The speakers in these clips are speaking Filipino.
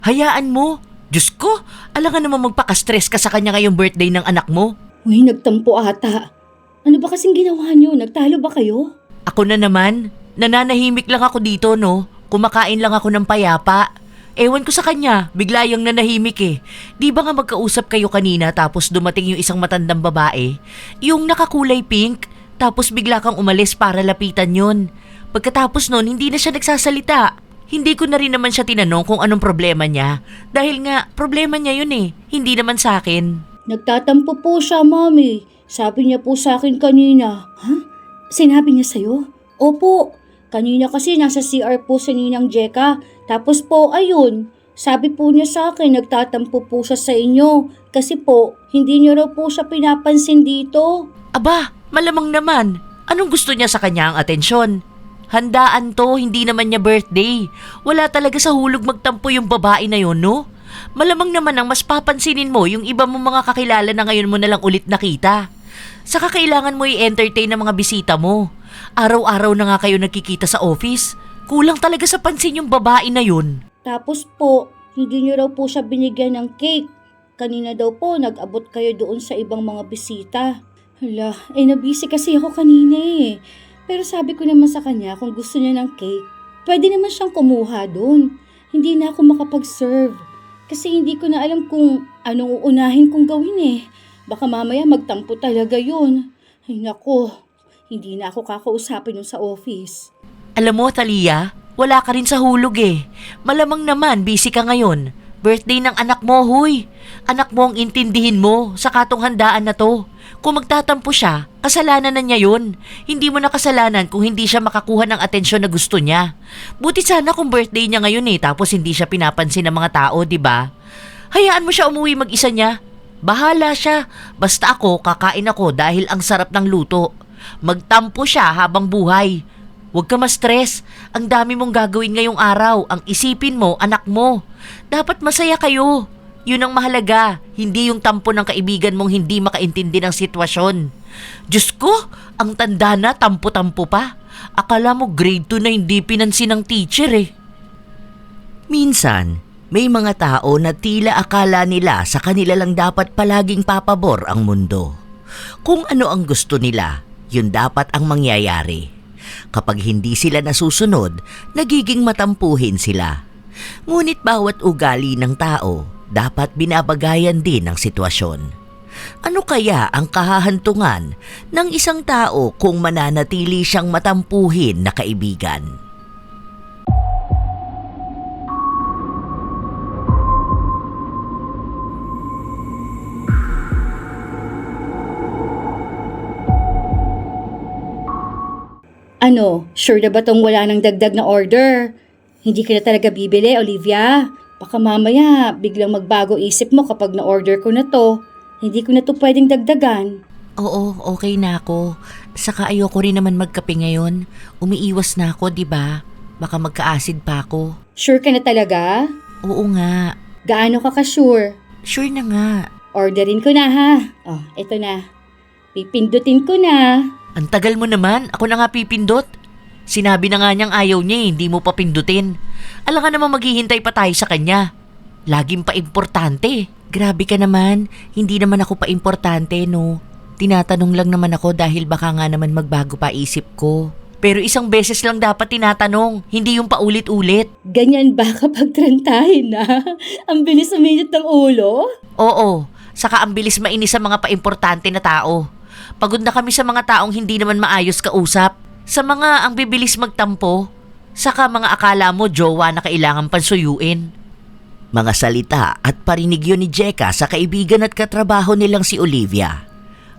Hayaan mo. Diyos ko, alangan naman magpaka-stress ka sa kanya ngayong birthday ng anak mo. Uy, nagtampo ata. Ano ba kasing ginawa niyo? Nagtalo ba kayo? Ako na naman, nananahimik lang ako dito no. Kumakain lang ako ng payapa. Ewan ko sa kanya, bigla yung nanahimik eh. Di ba nga magkausap kayo kanina tapos dumating yung isang matandang babae? Yung nakakulay pink, tapos bigla kang umalis para lapitan yun. Pagkatapos nun, hindi na siya nagsasalita. Hindi ko na rin naman siya tinanong kung anong problema niya. Dahil nga, problema niya yun eh, hindi naman sa akin. Nagtatampo po siya, Mami. Sabi niya po sa akin kanina. Ha? Sinabi niya sa'yo? Opo. Kanina kasi nasa CR po si Ninang Jeka. Tapos po, ayun. Sabi po niya sa akin, nagtatampo po siya sa inyo. Kasi po, hindi niyo raw po siya pinapansin dito. Aba, malamang naman. Anong gusto niya sa kanya ang atensyon? Handaan to, hindi naman niya birthday. Wala talaga sa hulog magtampo yung babae na yun, no? Malamang naman ang mas papansinin mo yung iba mong mga kakilala na ngayon mo na lang ulit nakita. Saka kailangan mo i-entertain ng mga bisita mo. Araw-araw na nga kayo nagkikita sa office. Kulang talaga sa pansin yung babae na yun. Tapos po, hindi niyo raw po siya binigyan ng cake. Kanina daw po, nag-abot kayo doon sa ibang mga bisita. Hala, nabisi kasi ako kanina eh. Pero sabi ko naman sa kanya kung gusto niya ng cake, pwede naman siyang kumuha doon. Hindi na ako makapag-serve. Kasi hindi ko na alam kung anong uunahin kong gawin eh. Baka mamaya magtampo talaga yun. Ay nako, hindi na ako kakausapin nun sa office. Alam mo, Thalia, wala ka rin sa hulog eh. Malamang naman, busy ka ngayon. Birthday ng anak mo, huy. Anak mo ang intindihin mo sa katong handaan na to. Kung magtatampo siya, kasalanan na niya yun. Hindi mo na kasalanan kung hindi siya makakuha ng atensyon na gusto niya. Buti sana kung birthday niya ngayon eh, tapos hindi siya pinapansin ng mga tao, di ba? Hayaan mo siya umuwi mag-isa niya. Bahala siya. Basta ako, kakain ako dahil ang sarap ng luto. Magtampo siya habang buhay. Huwag ka ma-stress. Ang dami mong gagawin ngayong araw. Ang isipin mo, anak mo. Dapat masaya kayo. Yun ang mahalaga. Hindi yung tampo ng kaibigan mong hindi makaintindi ng sitwasyon. Diyos ko, ang tanda na, tampo-tampo pa. Akala mo grade 2 na hindi pinansin ng teacher eh. Minsan, may mga tao na tila akala nila sa kanila lang dapat palaging papabor ang mundo. Kung ano ang gusto nila, yun dapat ang mangyayari. Kapag hindi sila nasusunod, nagiging matampuhin sila. Ngunit bawat ugali ng tao, dapat binabagayan din ang sitwasyon. Ano kaya ang kahahantungan ng isang tao kung mananatili siyang matampuhin na kaibigan? Ano, sure na ba tong wala nang dagdag na order? Hindi ka na talaga bibili, Olivia. Baka mamaya biglang magbago isip mo kapag na-order ko na to. Hindi ko na to pwedeng dagdagan. Oo, okay na ako. Saka ayoko rin naman magkape ngayon. Umiiwas na ako, di ba? Baka magka-acid pa ako. Sure ka na talaga? Oo nga. Gaano ka ka-sure? Sure na nga. Orderin ko na ha. Oh, ito na. Pipindutin ko na. Ang tagal mo naman, ako na nga pipindot. Sinabi na nga niyang ayaw niya hindi mo pa pindutin. Alam ka naman maghihintay pa tayo sa kanya. Laging pa importante. Grabe ka naman, hindi naman ako pa importante no. Tinatanong lang naman ako dahil baka nga naman magbago pa isip ko. Pero isang beses lang dapat tinatanong, hindi yung paulit-ulit. Ganyan ba kapag trantahin na? Ang bilis uminit ng ulo? Oo, saka ang bilis mainis sa mga paimportante na tao. Pagod na kami sa mga taong hindi naman maayos kausap. Sa mga ang bibilis magtampo. Saka mga akala mo jowa na kailangan pansuyuin. Mga salita at parinig yun ni Jeka sa kaibigan at katrabaho nilang si Olivia.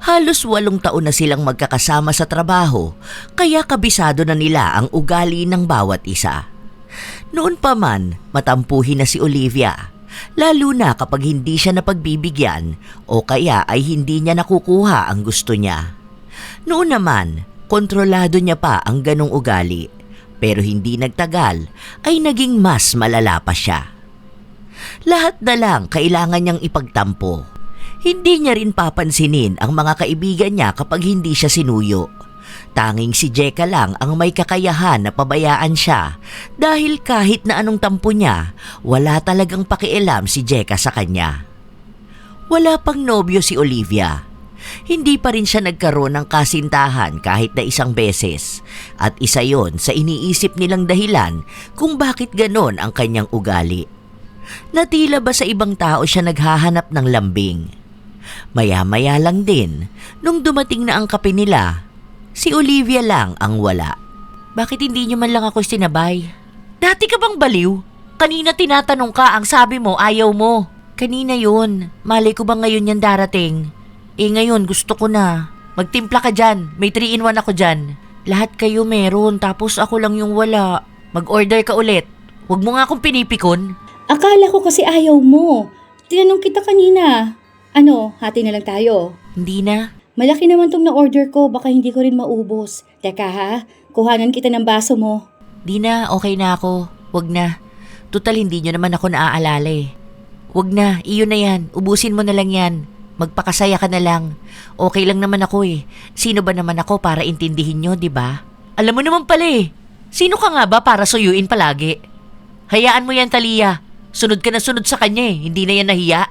Halos 8 taon na silang magkakasama sa trabaho, kaya kabisado na nila ang ugali ng bawat isa. Noon pa man, matampuhin na si Olivia. Lalo na kapag hindi siya napagbibigyan o kaya ay hindi niya nakukuha ang gusto niya. Noon naman, kontrolado niya pa ang ganong ugali. Pero hindi nagtagal ay naging mas malala pa siya. Lahat na lang kailangan niyang ipagtampo. Hindi niya rin papansinin ang mga kaibigan niya kapag hindi siya sinuyo. Tanging si Jeka lang ang may kakayahan na pabayaan siya dahil kahit na anong tampo niya, wala talagang pakialam si Jeka sa kanya. Wala pang nobyo si Olivia. Hindi pa rin siya nagkaroon ng kasintahan kahit na isang beses at isa yon sa iniisip nilang dahilan kung bakit ganon ang kanyang ugali. Natila ba sa ibang tao siya naghahanap ng lambing? Maya-maya lang din, nung dumating na ang kape nila, si Olivia lang ang wala. Bakit hindi niyo man lang ako sinabay? Dati ka bang baliw? Kanina tinatanong ka, ang sabi mo ayaw mo. Kanina yun, malay ko bang ngayon yan darating? Ngayon gusto ko na. Magtimpla ka dyan, may 3-in-1 ako dyan. Lahat kayo meron, tapos ako lang yung wala. Mag-order ka ulit. Huwag mo nga akong pinipikon. Akala ko kasi ayaw mo. Tinanong kita kanina. Ano, hati na lang tayo? Hindi na. Malaki naman tong na-order ko, baka hindi ko rin maubos. Teka ha, kuhanan kita ng baso mo. Di na, okay na ako. Huwag na. Total hindi nyo naman ako naaalala eh. Huwag na, iyon na yan. Ubusin mo na lang yan. Magpakasaya ka na lang. Okay lang naman ako eh. Sino ba naman ako para intindihin nyo, di ba? Alam mo naman pala eh. Sino ka nga ba para suyuin palagi? Hayaan mo yan, Talia. Sunod ka na sunod sa kanya eh. Hindi na yan nahiya.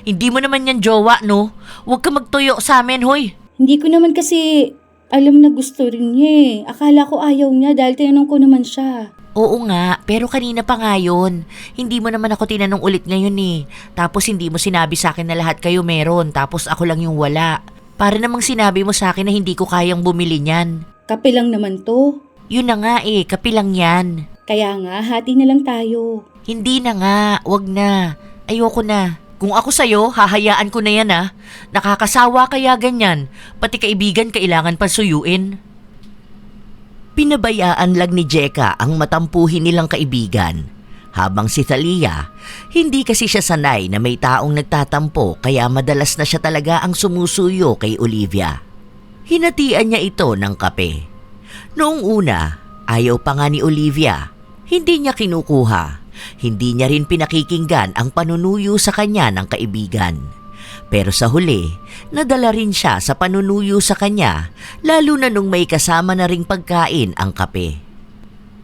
Hindi mo naman yan jowa, no? Huwag ka magtuyo sa amin, hoy. Hindi ko naman kasi alam na gusto rin niya eh. Akala ko ayaw niya dahil tinanong ko naman siya. Oo nga, pero kanina pa nga yun. Hindi mo naman ako tinanong ulit ngayon eh. Tapos hindi mo sinabi sa akin na lahat kayo meron, tapos ako lang yung wala. Para namang sinabi mo sa akin na hindi ko kayang bumili niyan. Kape lang naman to. Yun na nga eh, kape lang yan. Kaya nga, hati na lang tayo. Hindi na nga, wag na. Ayoko na. Kung ako sa'yo, hahayaan ko na yan ah. Nakakasawa kaya ganyan. Pati kaibigan kailangan pa suyuin. Pinabayaan lang ni Jeka ang matampuhin nilang kaibigan. Habang si Talia, hindi kasi siya sanay na may taong nagtatampo kaya madalas na siya talaga ang sumusuyo kay Olivia. Hinatian niya ito ng kape. Noong una, ayaw pa nga ni Olivia. Hindi niya kinukuha. Hindi niya rin pinakikinggan ang panunuyo sa kanya ng kaibigan. Pero sa huli, nadala rin siya sa panunuyo sa kanya, lalo na nung may kasama na ring pagkain ang kape.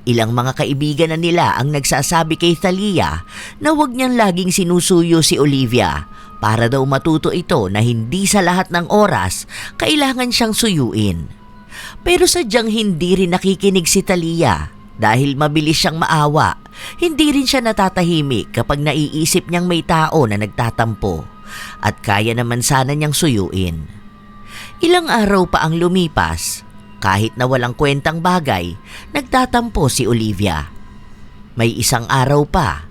Ilang mga kaibigan na nila ang nagsasabi kay Talia na huwag niyang laging sinusuyo si Olivia para daw matuto ito na hindi sa lahat ng oras kailangan siyang suyuin. Pero sadyang hindi rin nakikinig si Talia dahil mabilis siyang maawa. Hindi rin siya natatahimik kapag naiisip niyang may tao na nagtatampo. At kaya naman sana niyang suyuin. Ilang araw pa ang lumipas, kahit na walang kwentang bagay, nagtatampo si Olivia. May isang araw pa.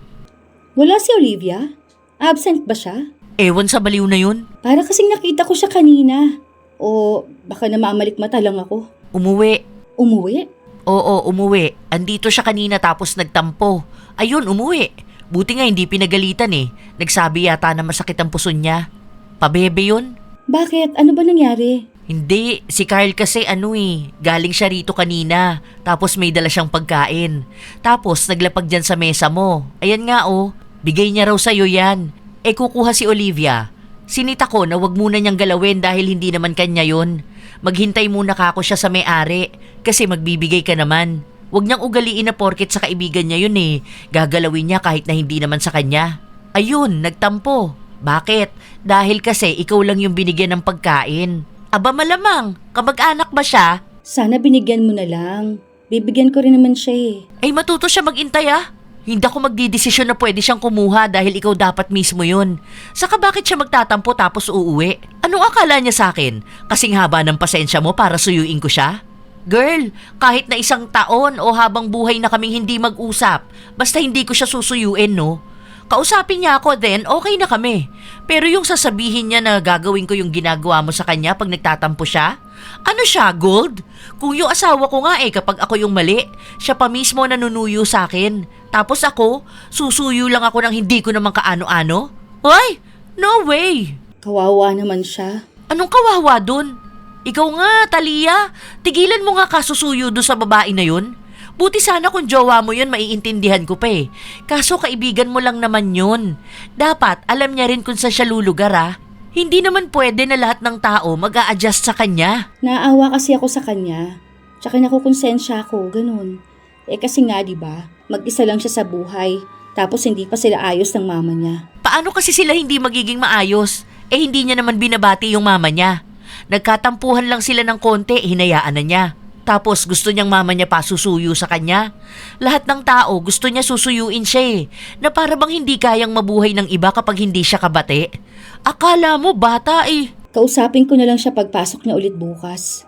Wala si Olivia? Absent ba siya? Ewan sa baliw na yun. Para kasing nakita ko siya kanina. O baka namamalikmata lang ako. Umuwi. Umuwi? Oo, umuwi. Andito siya kanina tapos nagtampo. Ayun, umuwi. Buti nga hindi pinagalitan eh. Nagsabi yata na masakit ang puso niya. Pabebe yun? Bakit? Ano ba nangyari? Hindi, si Carl kasi galing siya rito kanina. Tapos may dala siyang pagkain. Tapos naglapag dyan sa mesa mo. Ayan nga oh, bigay niya raw sa'yo yan. Kukuha si Olivia. Sinita ko na wag muna niyang galawin dahil hindi naman kanya yun. Maghintay muna kako siya sa may-ari kasi magbibigay ka naman. Huwag niyang ugaliin na porket sa kaibigan niya yun eh. Gagalawin niya kahit na hindi naman sa kanya. Ayun, nagtampo. Bakit? Dahil kasi ikaw lang yung binigyan ng pagkain. Aba malamang, kamag-anak ba siya? Sana binigyan mo na lang. Bibigyan ko rin naman siya eh. Ay matuto siya magintay ah. Hindi ako magdidesisyon na pwede siyang kumuha dahil ikaw dapat mismo yun. Saka bakit siya magtatampo tapos uuwi? Anong akala niya sa akin? Kasing haba ng pasensya mo para suyuin ko siya? Girl, kahit na 1 taon o habang buhay na kaming hindi mag-usap, basta hindi ko siya susuyuin, no? Kausapin niya ako then okay na kami. Pero yung sasabihin niya na gagawin ko yung ginagawa mo sa kanya pag nagtatampo siya? Ano siya, gold? Kung yung asawa ko nga kapag ako yung mali, siya pa mismo nanunuyo sa akin. Tapos ako, susuyo lang ako ng hindi ko naman kaano-ano? Hoy, no way! Kawawa naman siya. Anong kawawa dun? Ikaw nga, Talia, tigilan mo nga kasusuyo doon sa babae na yun. Buti sana kung jowa mo yun, maiintindihan ko pa eh. Kaso kaibigan mo lang naman yun. Dapat alam niya rin kung saan siya lulugar ah. Hindi naman pwede na lahat ng tao mag-a-adjust sa kanya. Naawa kasi ako sa kanya. Tsaka nakukonsensya ako, ganun. Kasi nga, di ba, mag-isa lang siya sa buhay. Tapos hindi pa sila ayos ng mama niya. Paano kasi sila hindi magiging maayos? Hindi niya naman binabati yung mama niya. Nagkatampuhan lang sila ng konti, hinayaan na niya. Tapos gusto niyang mama niya pa susuyo sa kanya. Lahat ng tao gusto niya susuyuin siya na para bang hindi kayang mabuhay ng iba kapag hindi siya kabate. Akala mo bata Kausapin ko na lang siya pagpasok niya ulit bukas.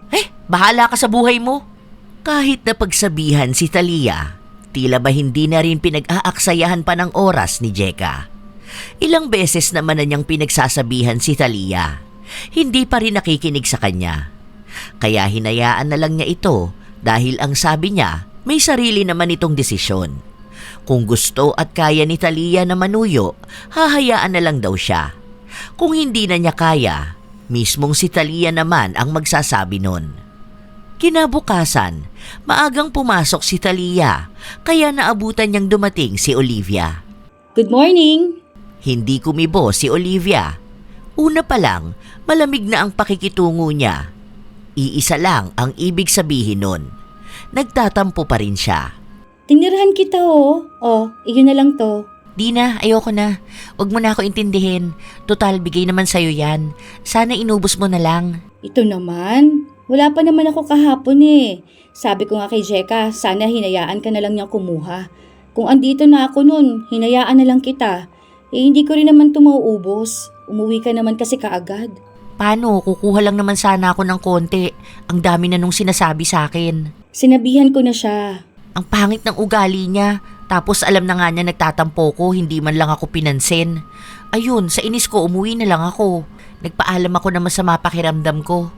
Bahala ka sa buhay mo. Kahit napagsabihan si Thalia, tila ba hindi na rin pinag-aaksayahan pa ng oras ni Jeka. Ilang beses naman na niyang pinagsasabihan si Thalia. Hindi pa rin nakikinig sa kanya. Kaya hinayaan na lang niya ito dahil ang sabi niya may sarili naman itong desisyon. Kung gusto at kaya ni Thalia na manuyo, hahayaan na lang daw siya. Kung hindi na niya kaya, mismong si Thalia naman ang magsasabi nun. Kinabukasan, maagang pumasok si Thalia kaya naabutan niyang dumating si Olivia. Good morning! Hindi kumibo si Olivia. Una pa lang, malamig na ang pakikitungo niya. Iisa lang ang ibig sabihin nun. Nagtatampo pa rin siya. Tinirahan kita iyon na lang to. Di na, ayoko na. Huwag mo na ako intindihin. Total, bigay naman sa'yo yan. Sana inubos mo na lang. Ito naman, wala pa naman ako kahapon Sabi ko nga kay Jeka, sana hinayaan ka na lang niyang kumuha. Kung andito na ako nun, hinayaan na lang kita. Hindi ko rin naman ito mauubos. Umuwi ka naman kasi kaagad. Paano? Kukuha lang naman sana ako ng konti. Ang dami na nung sinasabi sa akin. Sinabihan ko na siya. Ang pangit ng ugali niya. Tapos alam na nga niya nagtatampo ko, hindi man lang ako pinansin. Ayun, sa inis ko umuwi na lang ako. Nagpaalam ako na masama pakiramdam ko.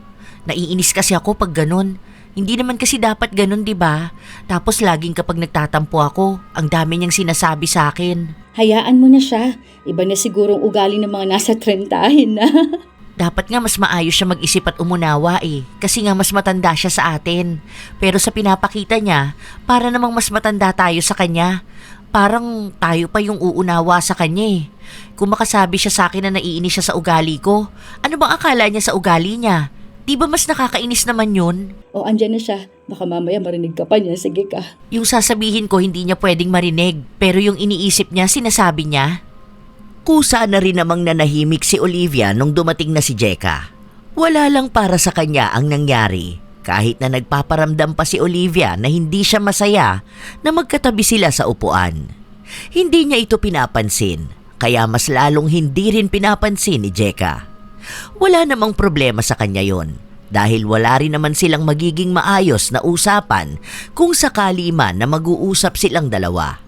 Naiinis kasi ako pag ganun. Hindi naman kasi dapat ganun, di ba? Tapos laging kapag nagtatampo ako, ang dami niyang sinasabi sa akin. Hayaan mo na siya. Iba na sigurong ugali ng mga nasa 30 na. Dapat nga mas maayos siya mag-isip at umunawa kasi nga mas matanda siya sa atin. Pero sa pinapakita niya, para namang mas matanda tayo sa kanya. Parang tayo pa yung uunawa sa kanya Kung makasabi siya sa akin na naiinis siya sa ugali ko, ano bang akala niya sa ugali niya? Di ba mas nakakainis naman yun? Andyan na siya. Baka mamaya marinig ka pa niya. Sige ka. Yung sasabihin ko hindi niya pwedeng marinig, pero yung iniisip niya, sinasabi niya. Kusa na rin namang nanahimik si Olivia nung dumating na si Jeka. Wala lang para sa kanya ang nangyari, kahit na nagpaparamdam pa si Olivia na hindi siya masaya na magkatabi sila sa upuan. Hindi niya ito pinapansin, kaya mas lalong hindi rin pinapansin ni Jeka. Wala namang problema sa kanya yon, dahil wala rin naman silang magiging maayos na usapan kung sakali man na mag-uusap silang dalawa.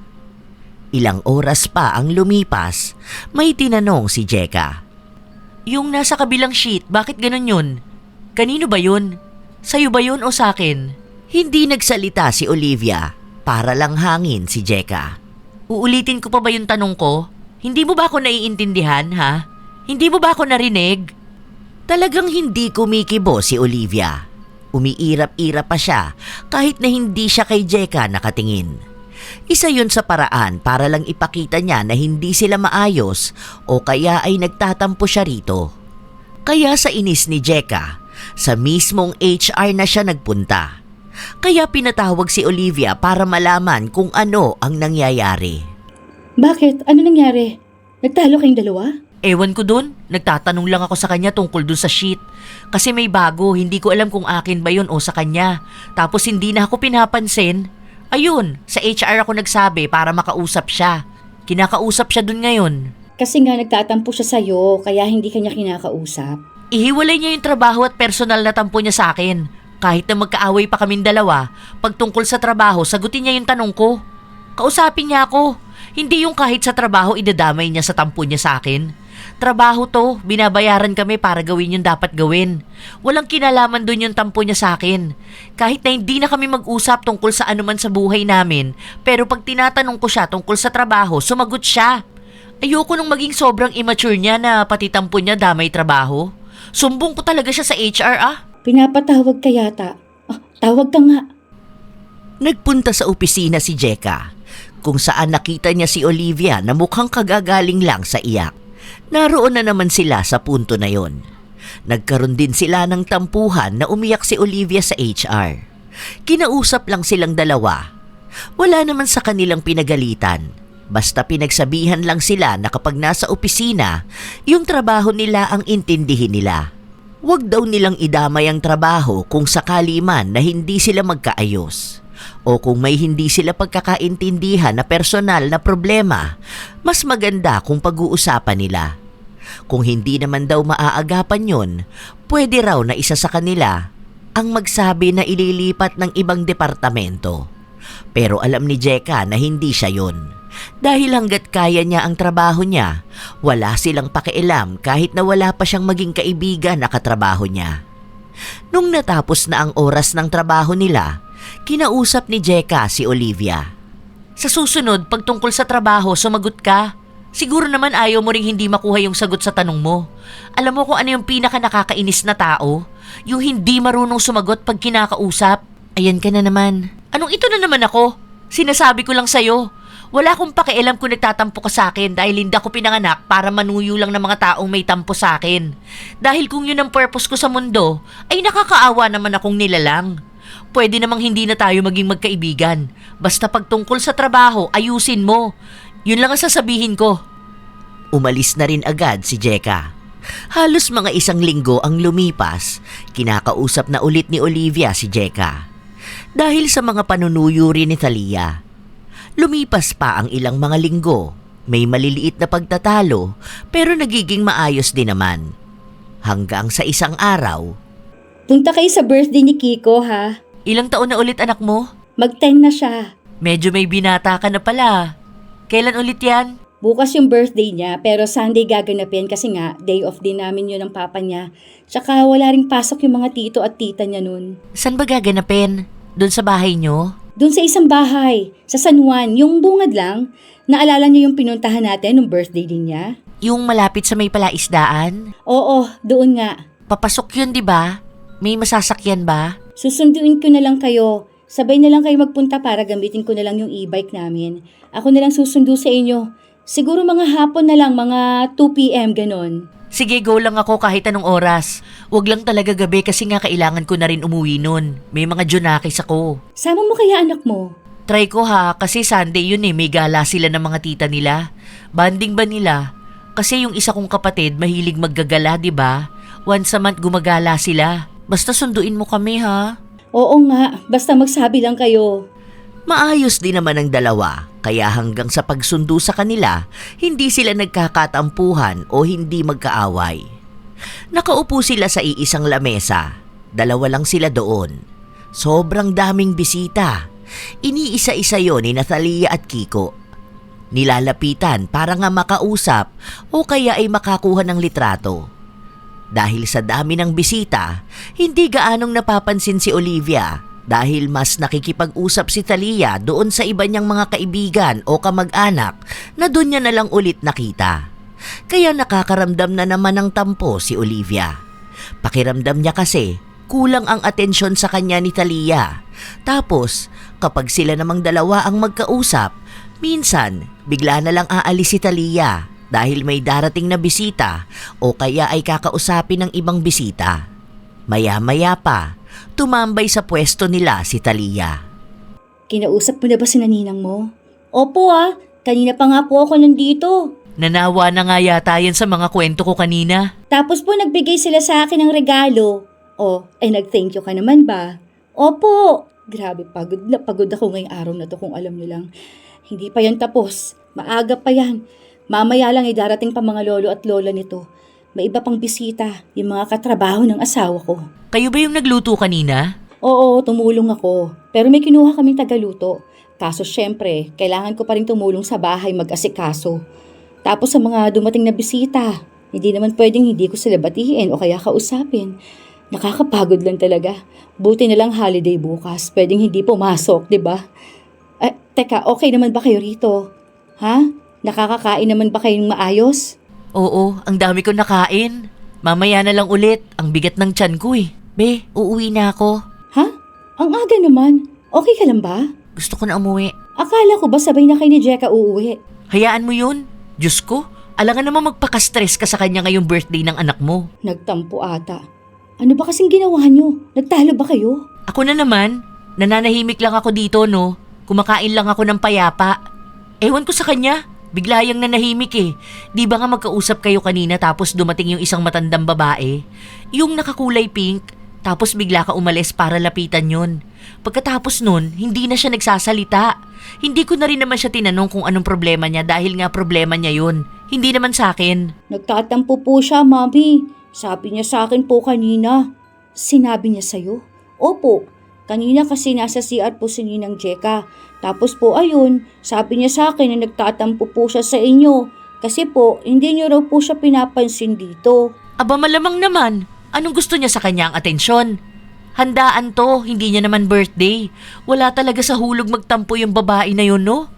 Ilang oras pa ang lumipas, may tinanong si Jeka. Yung nasa kabilang sheet, bakit ganun yun? Kanino ba yun? Sa'yo ba yun o sa'kin? Hindi nagsalita si Olivia, para lang hangin si Jeka. Uulitin ko pa ba yung tanong ko? Hindi mo ba ako naiintindihan, ha? Hindi mo ba ako narinig? Talagang hindi kumikibo si Olivia. Umiirap-irap pa siya kahit na hindi siya kay Jeka nakatingin. Isa yun sa paraan para lang ipakita niya na hindi sila maayos o kaya ay nagtatampo siya rito. Kaya sa inis ni Jeka, sa mismong HR na siya nagpunta. Kaya pinatawag si Olivia para malaman kung ano ang nangyayari. Bakit? Ano nangyari? Nagtalo kayong dalawa? Ewan ko dun, nagtatanong lang ako sa kanya tungkol dun sa sheet. Kasi may bago, hindi ko alam kung akin ba yun o sa kanya. Tapos hindi na ako pinapansin. Ayun, sa HR ako nagsabi para makausap siya. Kinakausap siya dun ngayon. Kasi nga nagtatampo siya sa'yo, kaya hindi kanya kinakausap. Ihiwalay niya yung trabaho at personal na tampo niya sa akin. Kahit na magkaaway pa kaming dalawa, pag tungkol sa trabaho, sagutin niya yung tanong ko. Kausapin niya ako. Hindi yung kahit sa trabaho idadamay niya sa tampo niya sa akin. Trabaho to, binabayaran kami para gawin yung dapat gawin. Walang kinalaman dun yung tampo niya sa akin. Kahit na hindi na kami mag-usap tungkol sa anuman sa buhay namin, pero pag tinatanong ko siya tungkol sa trabaho, sumagot siya. Ayoko nung maging sobrang immature niya na pati tampo niya damay trabaho. Sumbong ko talaga siya sa HR Pinapatawag ka yata. Tawag ka nga. Nagpunta sa opisina si Jeka, kung saan nakita niya si Olivia na mukhang kagagaling lang sa iyak. Naroon na naman sila sa punto na yon. Nagkaroon din sila ng tampuhan na umiyak si Olivia sa HR. Kinausap lang silang dalawa. Wala naman sa kanilang pinagalitan. Basta pinagsabihan lang sila na kapag nasa opisina, yung trabaho nila ang intindihin nila. Huwag daw nilang idamay ang trabaho kung sakali man na hindi sila magkaayos. O kung may hindi sila pagkakaintindihan na personal na problema, mas maganda kung pag-uusapan nila. Kung hindi naman daw maaagapan yon, pwede raw na isa sa kanila ang magsabi na ililipat ng ibang departamento. Pero alam ni Jeka na hindi siya yun. Dahil hanggat kaya niya ang trabaho niya, wala silang pakialam kahit na wala pa siyang maging kaibigan na katrabaho niya. Nung natapos na ang oras ng trabaho nila, kinausap ni Jeka si Olivia. Sa susunod, pag tungkol sa trabaho, sumagot ka. Siguro naman ayaw mo ring hindi makuha yung sagot sa tanong mo. Alam mo kung ano yung pinaka nakakainis na tao? Yung hindi marunong sumagot pag kinakausap. Ayan ka na naman. Anong ito na naman ako? Sinasabi ko lang sa'yo. Wala akong pakialam kung nagtatampo ka sa akin dahil hindi ako pinanganak para manuyo lang ng mga taong may tampo sa akin. Dahil kung yun ang purpose ko sa mundo, ay nakakaawa naman akong nilalang. Pwede namang hindi na tayo maging magkaibigan. Basta pag tungkol sa trabaho, ayusin mo. Yun lang ang sasabihin ko. Umalis na rin agad si Jeka. Halos mga 1 linggo ang lumipas, kinakausap na ulit ni Olivia si Jeka. Dahil sa mga panunuyo rin ni Thalia. Lumipas pa ang ilang mga linggo, may maliliit na pagtatalo pero nagiging maayos din naman. Hanggang sa isang araw. Punta kayo sa birthday ni Kiko, ha? Ilang taon na ulit anak mo? Mag-10 na siya. Medyo may binata ka na pala. Kailan ulit yan? Bukas yung birthday niya, pero Sunday gaganapin kasi nga, day off din namin yun ng papa niya. Tsaka wala ring pasok yung mga tito at tita niya nun. Saan ba gaganapin? Doon sa bahay nyo? Doon sa isang bahay, sa San Juan, yung bungad lang. Naalala niyo yung pinuntahan natin nung birthday din niya? Yung malapit sa may palaisdaan? Oo, doon nga. Papasok yun, di ba? May masasakyan ba? Susunduin ko na lang kayo. Sabay na lang kayo magpunta para gamitin ko na lang yung e-bike namin. Ako na lang susundo sa inyo. Siguro mga hapon na lang, mga 2 p.m. ganon. Sige, go lang ako kahit anong oras. Huwag lang talaga gabi kasi nga kailangan ko na rin umuwi nun. May mga junakis ako. Sama mo kaya anak mo? Try ko ha, kasi Sunday yun may gala sila ng mga tita nila. Banding ba nila? Kasi yung isa kong kapatid mahilig maggagala, di ba? Once a month gumagala sila. Basta sunduin mo kami ha. Oo nga, basta magsabi lang kayo. Maayos din naman ang dalawa, kaya hanggang sa pagsundo sa kanila, hindi sila nagkakatampuhan o hindi magkaaway. Nakaupo sila sa iisang lamesa. 2 lang sila doon. Sobrang daming bisita. Iniisa-isa yon ni Thalia at Kiko. Nilalapitan para nga makausap o kaya ay makakuha ng litrato. Dahil sa dami ng bisita, hindi gaanong napapansin si Olivia dahil mas nakikipag-usap si Thalia doon sa iba niyang mga kaibigan o kamag-anak na doon niya na lang ulit nakita. Kaya nakakaramdam na naman ng tampo si Olivia. Pakiramdam niya kasi kulang ang atensyon sa kanya ni Thalia. Tapos kapag sila namang dalawa ang magkausap, minsan bigla na lang aalis si Thalia dahil may darating na bisita o kaya ay kakausapin ng ibang bisita. Maya-maya pa, tumambay sa pwesto nila si Thalia. Kinausap mo na ba si naninang mo? Opo kanina pa nga po ako nandito. Nanawa na nga yata yan sa mga kwento ko kanina. Tapos po nagbigay sila sa akin ng regalo. Nag-thank you ka naman ba? Opo. Grabe, pagod na pagod ako ngayong araw na to kung alam niyo lang. Hindi pa yan tapos. Maaga pa yan. Mamaya lang darating pa mga lolo at lola nito. May iba pang bisita, yung mga katrabaho ng asawa ko. Kayo ba yung nagluto kanina? Oo, tumulong ako. Pero may kinuha kaming tagaluto. Kaso syempre, kailangan ko pa rin tumulong sa bahay mag-asikaso. Tapos sa mga dumating na bisita, hindi naman pwedeng hindi ko sila batiin o kaya kausapin. Nakakapagod lang talaga. Buti na lang holiday bukas. Pwedeng hindi pumasok, di ba? Teka, okay naman ba kayo rito? Ha? Nakakakain naman ba kayong maayos? Oo, ang dami ko nakain. Mamaya na lang ulit, ang bigat ng tiyan ko eh. Be, uuwi na ako. Ha? Ang aga naman. Okay ka lang ba? Gusto ko na umuwi. Akala ko ba sabay na kayo ni Jeka uuwi? Hayaan mo yun. Diyos ko, alangan naman magpaka-stress ka sa kanya ngayong birthday ng anak mo. Nagtampo ata. Ano ba kasing ginawa nyo? Nagtalo ba kayo? Ako na naman, Nananahimik lang ako dito, no? Kumakain lang ako ng payapa. Ewan ko sa kanya. Bigla yang nanahimik eh. Di ba nga magkausap kayo kanina tapos dumating yung isang matandang babae? Yung nakakulay pink, tapos bigla ka umalis para lapitan yun. Pagkatapos nun, hindi na siya nagsasalita. Hindi ko na rin naman siya tinanong kung anong problema niya dahil nga problema niya yun. Hindi naman sa akin. Nagtatampo po siya, Mami. Sabi niya sa akin po kanina. Sinabi niya sa'yo? Opo. Kanina kasi nasa CR po si Ninang Jeka. Tapos po ayun, sabi niya sa akin na nagtatampo po siya sa inyo. Kasi po, hindi niyo raw po siya pinapansin dito. Aba malamang naman. Anong gusto niya sa kanya ang atensyon? Handaan to, hindi niya naman birthday. Wala talaga sa hulog magtampo yung babae na yun, no?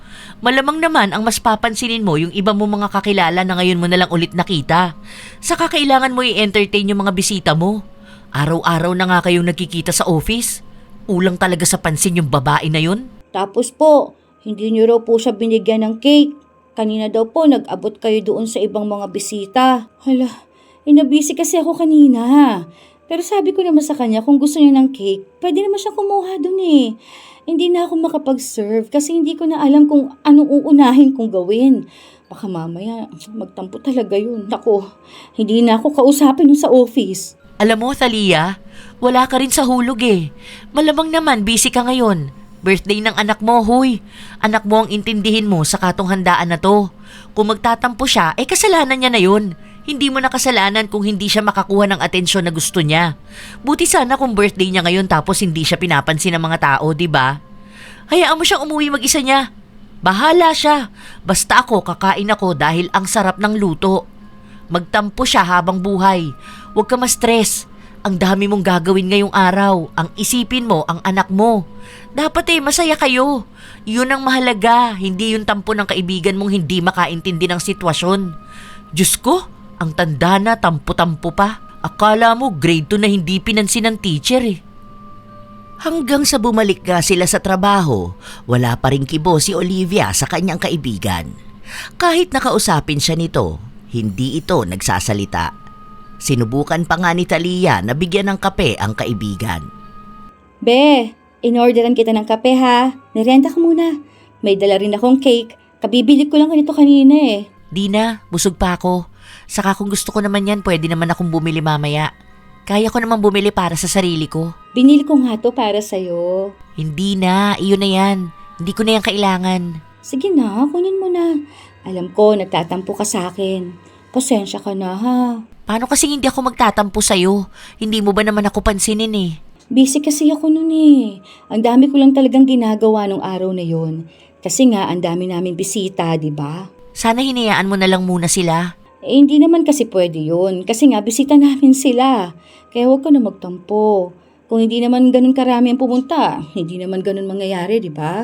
Malamang naman ang mas papansinin mo yung iba mo mga kakilala na ngayon mo nalang ulit nakita. Saka kailangan mo i-entertain yung mga bisita mo. Araw-araw na nga kayong nagkikita sa office. Ulang talaga sa pansin yung babae na yun. Tapos po, hindi niyo raw po siya binigyan ng cake. Kanina daw po nag-abot kayo doon sa ibang mga bisita. Hala, nabisi kasi ako kanina. Pero sabi ko naman sa kanya kung gusto niya ng cake, pwede naman siya kumuha doon eh. Hindi na ako makapag-serve kasi hindi ko na alam kung anong uunahin kong gawin. Baka mamaya magtampo talaga yun. Ako, hindi na ako kausapin sa office. Alam mo, Thalia, wala ka rin sa hulog eh. Malamang naman busy ka ngayon. Birthday ng anak mo, huy. Anak mo ang intindihin mo sa katong handaan na to. Kung magtatampo siya, kasalanan niya na yun. Hindi mo na kasalanan kung hindi siya makakuha ng atensyon na gusto niya. Buti sana kung birthday niya ngayon tapos hindi siya pinapansin ng mga tao, di ba? Hayaan mo siyang umuwi mag-isa niya. Bahala siya. Basta ako, kakain ako dahil ang sarap ng luto. Magtampo siya habang buhay. Huwag ka ma-stress. Ang dami mong gagawin ngayong araw. Ang isipin mo, ang anak mo. Dapat masaya kayo. Yun ang mahalaga, hindi yung tampo ng kaibigan mong hindi makaintindi ng sitwasyon. Diyos ko, ang tanda na, tampo-tampo pa. Akala mo grade 2 na hindi pinansin ng teacher eh. Hanggang sa bumalik nga sila sa trabaho, wala pa rin kibo si Olivia sa kanyang kaibigan. Kahit nakausapin siya nito, hindi ito nagsasalita. Sinubukan pa nga ni Thalia na bigyan ng kape ang kaibigan. Be, in-orderan kita ng kape ha. Nirenta ka muna. May dala rin akong cake. Kabibili ko lang kanito kanina eh. Di na, busog pa ako. Saka kung gusto ko naman yan, pwede naman akong bumili mamaya. Kaya ko naman bumili para sa sarili ko. Binili ko nga to para sa'yo. Hindi na, iyon na yan. Hindi ko na yan kailangan. Sige na, kunin mo na. Alam ko, nagtatampo ka sa akin. Pasensya ka na ha. Paano kasi hindi ako magtatampo sa'yo? Hindi mo ba naman ako pansinin eh? Busy kasi ako nun eh. Ang dami ko lang talagang ginagawa nung araw na yon. Kasi nga, ang dami namin bisita, di ba? Sana hinayaan mo na lang muna sila. Hindi naman kasi pwede yun. Kasi nga, bisita namin sila. Kaya huwag ka na magtampo. Kung hindi naman ganun karami ang pumunta, hindi naman ganun mangyayari, di ba?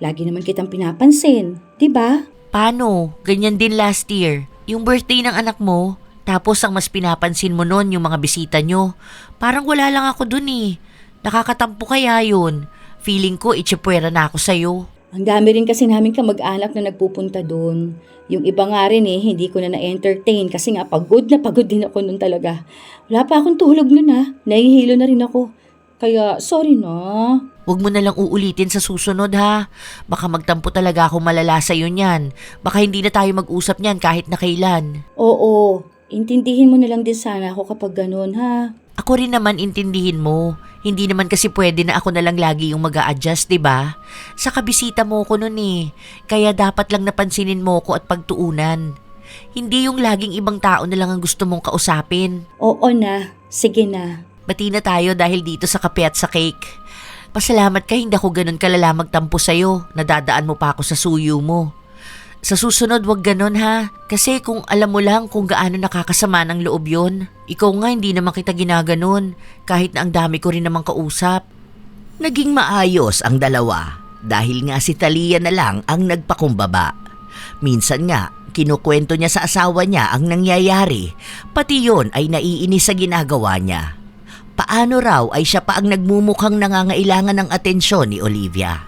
Lagi naman kitang pinapansin, di ba? Paano? Ganyan din last year. Yung birthday ng anak mo, tapos ang mas pinapansin mo nun yung mga bisita nyo. Parang wala lang ako dun eh. Nakakatampo kaya yun. Feeling ko itsipwera na ako sa'yo. Ang dami rin kasi namin kamag-anak na nagpupunta doon. Yung iba nga rin hindi ko na na-entertain kasi nga pagod na pagod din ako nun talaga. Wala pa akong tulog nun nahihilo na rin ako. Kaya sorry na. Huwag mo na lang uulitin sa susunod ha. Baka magtampo talaga ako malala sa'yo niyan. Baka hindi na tayo mag-usap niyan kahit na kailan. Oo, intindihin mo na lang din sana ako kapag ganun ha. Ako rin naman intindihin mo. Hindi naman kasi pwede na ako na lang lagi yung mag-a-adjust, diba? Sa kabisita mo ko nun eh. Kaya dapat lang napansinin mo ko at pagtuunan. Hindi yung laging ibang tao na lang ang gusto mong kausapin. Oo na, sige na. Bati na tayo dahil dito sa kape at sa cake. Pasalamat ka hindi ako ganun kalala magtampo sa'yo. Nadadaan mo pa ako sa suyo mo. Sa susunod wag ganun ha. Kasi kung alam mo lang kung gaano nakakasama ng loob yun. Ikaw nga hindi naman kita ginaganon. Kahit na ang dami ko rin namang kausap. Naging maayos ang dalawa. Dahil nga si Thalia na lang ang nagpakumbaba. Minsan nga, kinukwento niya sa asawa niya ang nangyayari. Pati yon ay naiinis sa ginagawa niya. Paano raw ay siya pa ang nagmumukhang nangangailangan ng atensyon ni Olivia.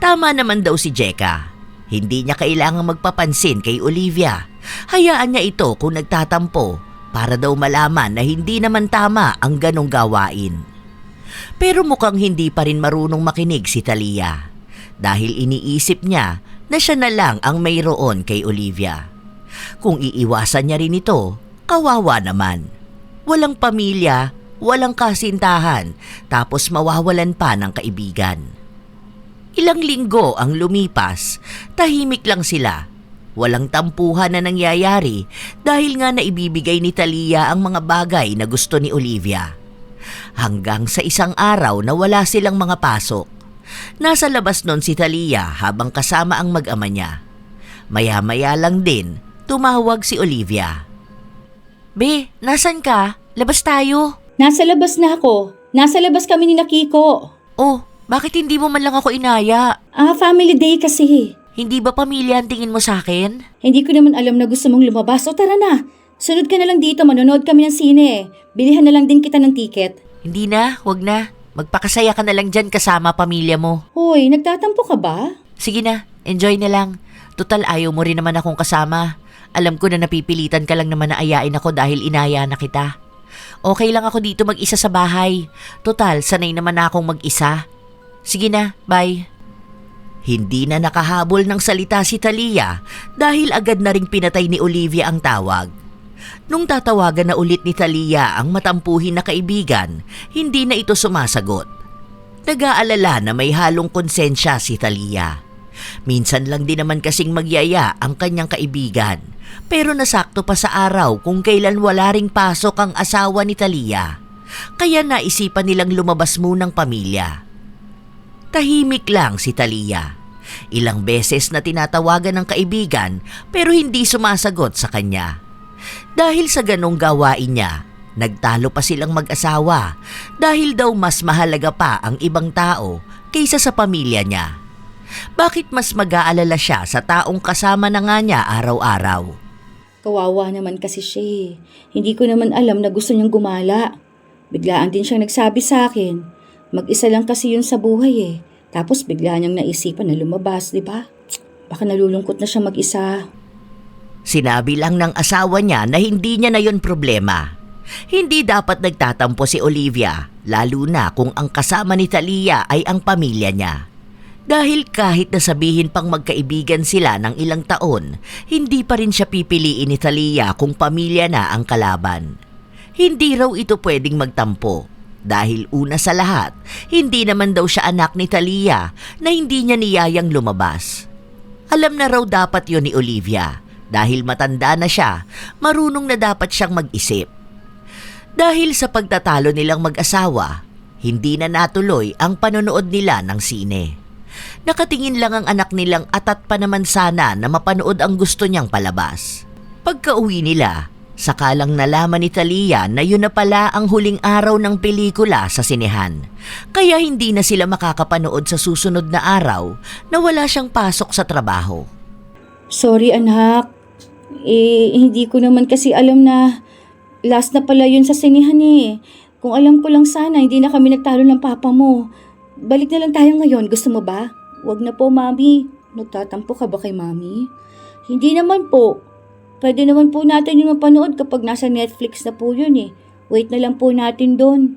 Tama naman daw si Jeka. Hindi niya kailangang magpapansin kay Olivia. Hayaan niya ito kung nagtatampo para daw malaman na hindi naman tama ang ganong gawain. Pero mukhang hindi pa rin marunong makinig si Talia dahil iniisip niya na siya na lang ang mayroon kay Olivia. Kung iiwasan niya rin ito, kawawa naman. Walang pamilya, walang kasintahan, tapos mawawalan pa ng kaibigan. Ilang linggo ang lumipas, tahimik lang sila. Walang tampuhan na nangyayari dahil nga naibibigay ni Talia ang mga bagay na gusto ni Olivia. Hanggang sa isang araw na wala silang mga pasok. Nasa labas nun si Talia habang kasama ang mag-ama niya. Maya-maya lang din, tumawag si Olivia. Be, nasan ka? Labas tayo. Nasa labas na ako. Nasa labas kami ni Kiko. Oh, bakit hindi mo man lang ako inaya? Family day kasi. Hindi ba pamilya ang tingin mo sa akin? Hindi ko naman alam na gusto mong lumabas. O tara na. Sunod ka na lang dito, manonood kami ng sine. Bilihan na lang din kita ng ticket. Hindi na, wag na. Magpakasaya ka na lang dyan kasama pamilya mo. Hoy, nagtatampo ka ba? Sige na, enjoy na lang. Tutal ayaw mo rin naman akong kasama. Alam ko na napipilitan ka lang naman na ayain ako dahil inaya na kita. Okay lang ako dito mag-isa sa bahay. Tutal, sanay naman na akong mag-isa. Sige na, bye. Hindi na nakahabol ng salita si Talia dahil agad na ring pinatay ni Olivia ang tawag. Nung tatawagan na ulit ni Talia ang matampuhin na kaibigan, hindi na ito sumasagot. Nag-aalala na may halong konsensya si Talia. Minsan lang din naman kasing magyaya ang kanyang kaibigan, pero nasakto pa sa araw kung kailan wala ring pasok ang asawa ni Talia. Kaya naisipan nilang lumabas munang pamilya. Tahimik lang si Talia. Ilang beses na tinatawagan ng kaibigan pero hindi sumasagot sa kanya. Dahil sa ganong gawain niya, nagtalo pa silang mag-asawa dahil daw mas mahalaga pa ang ibang tao kaysa sa pamilya niya. Bakit mas mag-aalala siya sa taong kasama na nga niya araw-araw? Kawawa naman kasi siya eh. Hindi ko naman alam na gusto niyang gumala. Biglaan din siyang nagsabi sa akin. Mag-isa lang kasi yun sa buhay eh. Tapos bigla niyang naisipan na lumabas, di ba? Baka nalulungkot na siya mag-isa. Sinabi lang ng asawa niya na hindi niya na yun problema. Hindi dapat nagtatampo si Olivia, lalo na kung ang kasama ni Talia ay ang pamilya niya. Dahil kahit nasabihin pang magkaibigan sila ng ilang taon, hindi pa rin siya pipiliin ni Talia kung pamilya na ang kalaban. Hindi raw ito pwedeng magtampo. Dahil una sa lahat, hindi naman daw siya anak ni Talia na hindi niya niyayang lumabas. Alam na raw dapat yon ni Olivia dahil matanda na siya, marunong na dapat siyang mag-isip. Dahil sa pagtatalo nilang mag-asawa, hindi na natuloy ang panonood nila ng sine. Nakatingin lang ang anak nilang atat pa naman sana na mapanood ang gusto niyang palabas. Pagka-uwi nila, saka lang nalaman ni Talia na yun na pala ang huling araw ng pelikula sa sinehan. Kaya hindi na sila makakapanood sa susunod na araw na wala siyang pasok sa trabaho. Sorry anak. Hindi ko naman kasi alam na last na pala yun sa sinehan eh. Kung alam ko lang sana, hindi na kami nagtalo ng papa mo. Balik na lang tayo ngayon. Gusto mo ba? Wag na po, mami. Nagtatampo ka ba kay mami? Hindi naman po. Pwede naman po natin yung mapanood kapag nasa Netflix na po yun eh. Wait na lang po natin doon.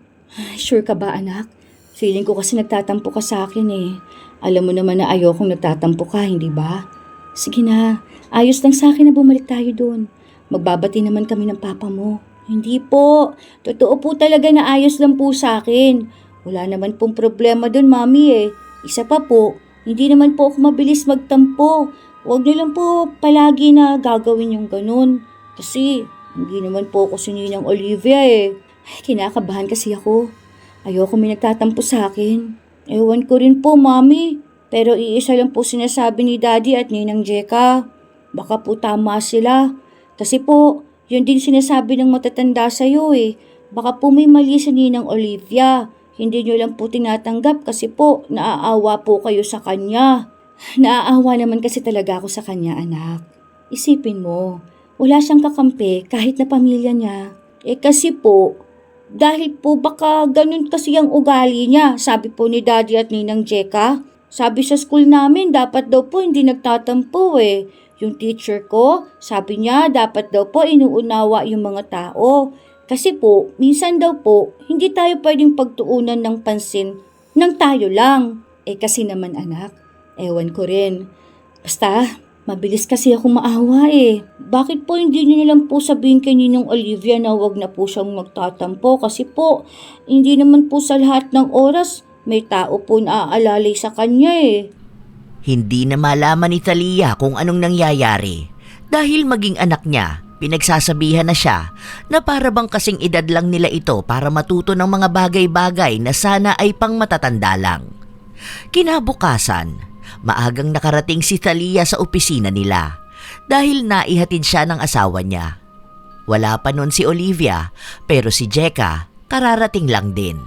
Sure ka ba anak? Feeling ko kasi nagtatampo ka sa akin eh. Alam mo naman na ayokong nagtatampo ka, hindi ba? Sige na, ayos lang sa akin na bumalik tayo doon. Magbabati naman kami ng papa mo. Hindi po, totoo po talaga na ayos lang po sa akin. Wala naman pong problema doon mami eh. Isa pa po, hindi naman po ako mabilis magtampo. Huwag niyo lang po palagi na gagawin yung ganun. Kasi hindi naman po ako si Ninang Olivia eh. Ay, kinakabahan kasi ako. Ayoko may nagtatampo sa akin. Ewan ko rin po, mami. Pero iisa lang po sinasabi ni Daddy at Ninang Jeka. Baka po tama sila. Kasi po, yun din sinasabi ng matatanda sa'yo eh. Baka po may mali si Ninang Olivia. Hindi nyo lang po tinatanggap kasi po naaawa po kayo sa kanya. Naaawa naman kasi talaga ako sa kanya, anak. Isipin mo, wala siyang kakampi kahit na pamilya niya. Kasi po, dahil po baka ganun kasi ang ugali niya, sabi po ni Daddy at Ninang Jeka. Sabi sa school namin, dapat daw po hindi nagtatampo eh. Yung teacher ko, sabi niya dapat daw po inuunawa yung mga tao. Kasi po, minsan daw po, hindi tayo pwedeng pagtuunan ng pansin ng tayo lang. Kasi naman anak, ewan ko rin. Basta, mabilis kasi ako maawa Bakit po hindi niyo na lang po sabihin kay Ninong Olivia na wag na po siyang magtatampo kasi po, hindi naman po sa lahat ng oras may tao po na aalalay sa kanya Hindi na malaman ni Thalia kung anong nangyayari dahil maging anak niya, pinagsasabihan na siya na para bang kasing edad lang nila ito para matuto ng mga bagay-bagay na sana ay pang matatanda lang. Kinabukasan, maagang nakarating si Thalia sa opisina nila dahil naihatid siya ng asawa niya. Wala pa nun si Olivia pero si Jeka kararating lang din.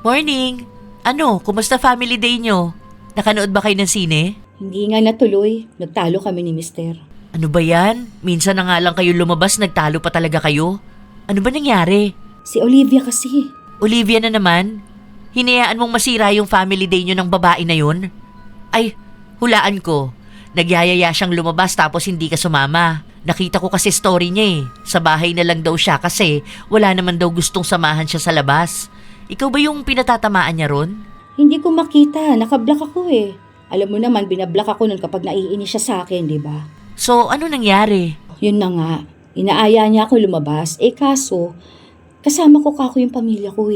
Morning! Ano, kumusta family day nyo? Nakanood ba kayo ng sine? Hindi nga natuloy, nagtalo kami ni Mister. Ano ba yan? Minsan na nga lang kayo lumabas, nagtalo pa talaga kayo? Ano ba nangyari? Si Olivia kasi. Olivia na naman? Hinayaan mong masira yung family day nyo ng babae na yun? Ay, hulaan ko. Nagyayaya siyang lumabas tapos hindi ka sumama. Nakita ko kasi story niya Sa bahay na lang daw siya kasi wala naman daw gustong samahan siya sa labas. Ikaw ba yung pinatatamaan niya ron? Hindi ko makita, nakablock ako Alam mo naman, binablock ako nun kapag naiinis siya sa akin, di ba? So, ano nangyari? Yun na nga, inaaya niya ako lumabas. Kaso, kasama ko kako yung pamilya ko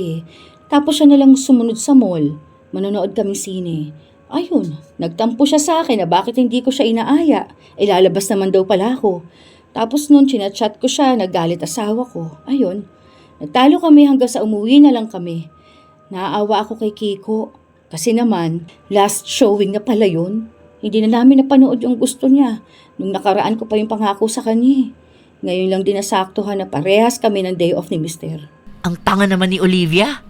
Tapos siya nalang sumunod sa mall. Manonood kaming sine. Ayun, nagtampo siya sa akin na bakit hindi ko siya inaaya. Lalabas naman daw pala ako. Tapos nun, chinachat ko siya, naggalit asawa ko. Ayun, nagtalo kami hanggang sa umuwi na lang kami. Naaawa ako kay Kiko. Kasi naman, last showing na pala yun. Hindi na namin napanood yung gusto niya. Nung nakaraan ko pa yung pangako sa kanya Ngayon lang din nasaktuhan na parehas kami ng day off ni Mister. Ang tanga naman ni Olivia.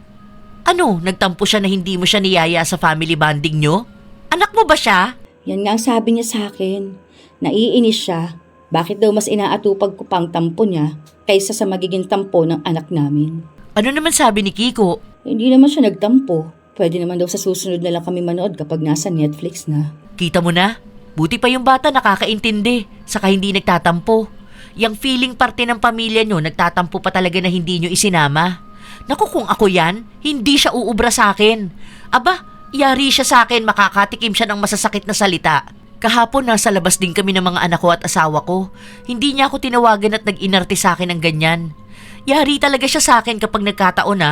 Ano, nagtampo siya na hindi mo siya niyaya sa family bonding nyo? Anak mo ba siya? Yan nga ang sabi niya sa akin. Naiinis siya. Bakit daw mas inaatupag ko pang tampo niya kaysa sa magiging tampo ng anak namin? Ano naman sabi ni Kiko? Hindi naman siya nagtampo. Pwede naman daw sa susunod na lang kami manood kapag nasa Netflix na. Kita mo na? Buti pa yung bata nakakaintindi, saka hindi nagtatampo. Yang feeling parte ng pamilya nyo, nagtatampo pa talaga na hindi nyo isinama. Naku, kung ako yan, hindi siya uubra sa akin. Aba, yari siya sa akin, makakatikim siya ng masasakit na salita. Kahapon nasa labas din kami ng mga anak ko at asawa ko. Hindi niya ako tinawagan at nag-inarte sa akin ng ganyan. Yari talaga siya sa akin kapag nagkataon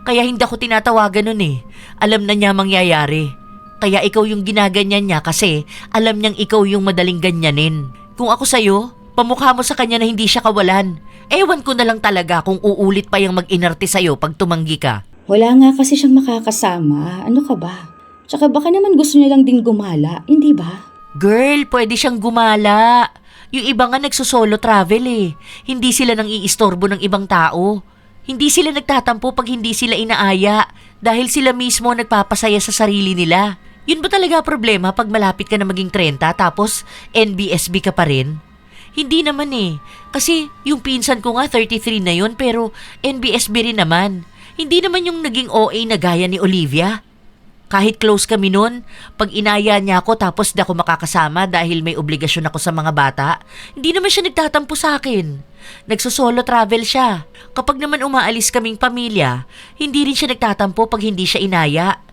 Kaya hindi ako tinatawagan nun Alam na niya mangyayari. Kaya ikaw yung ginaganyan niya kasi alam niyang ikaw yung madaling ganyanin. Kung ako sa'yo, pamukha mo sa kanya na hindi siya kawalan. Ewan ko na lang talaga kung uulit pa yung mag-inarte sa'yo pag tumanggi ka. Wala nga kasi siyang makakasama. Ano ka ba? Tsaka baka naman gusto niya lang din gumala, hindi ba? Girl, pwede siyang gumala. Yung iba nga nagsusolo travel Hindi sila nang iistorbo ng ibang tao. Hindi sila nagtatampo pag hindi sila inaaya dahil sila mismo nagpapasaya sa sarili nila. Yun ba talaga problema pag malapit ka na maging 30 tapos NBSB ka pa rin? Hindi naman Kasi yung pinsan ko nga 33 na yun pero NBSB rin naman. Hindi naman yung naging OA na gaya ni Olivia. Kahit close kami nun, pag inaya niya ako tapos di ako makakasama dahil may obligasyon ako sa mga bata, hindi naman siya nagtatampo sa akin. Nagsusolo travel siya. Kapag naman umaalis kaming pamilya, hindi rin siya nagtatampo pag hindi siya inaya.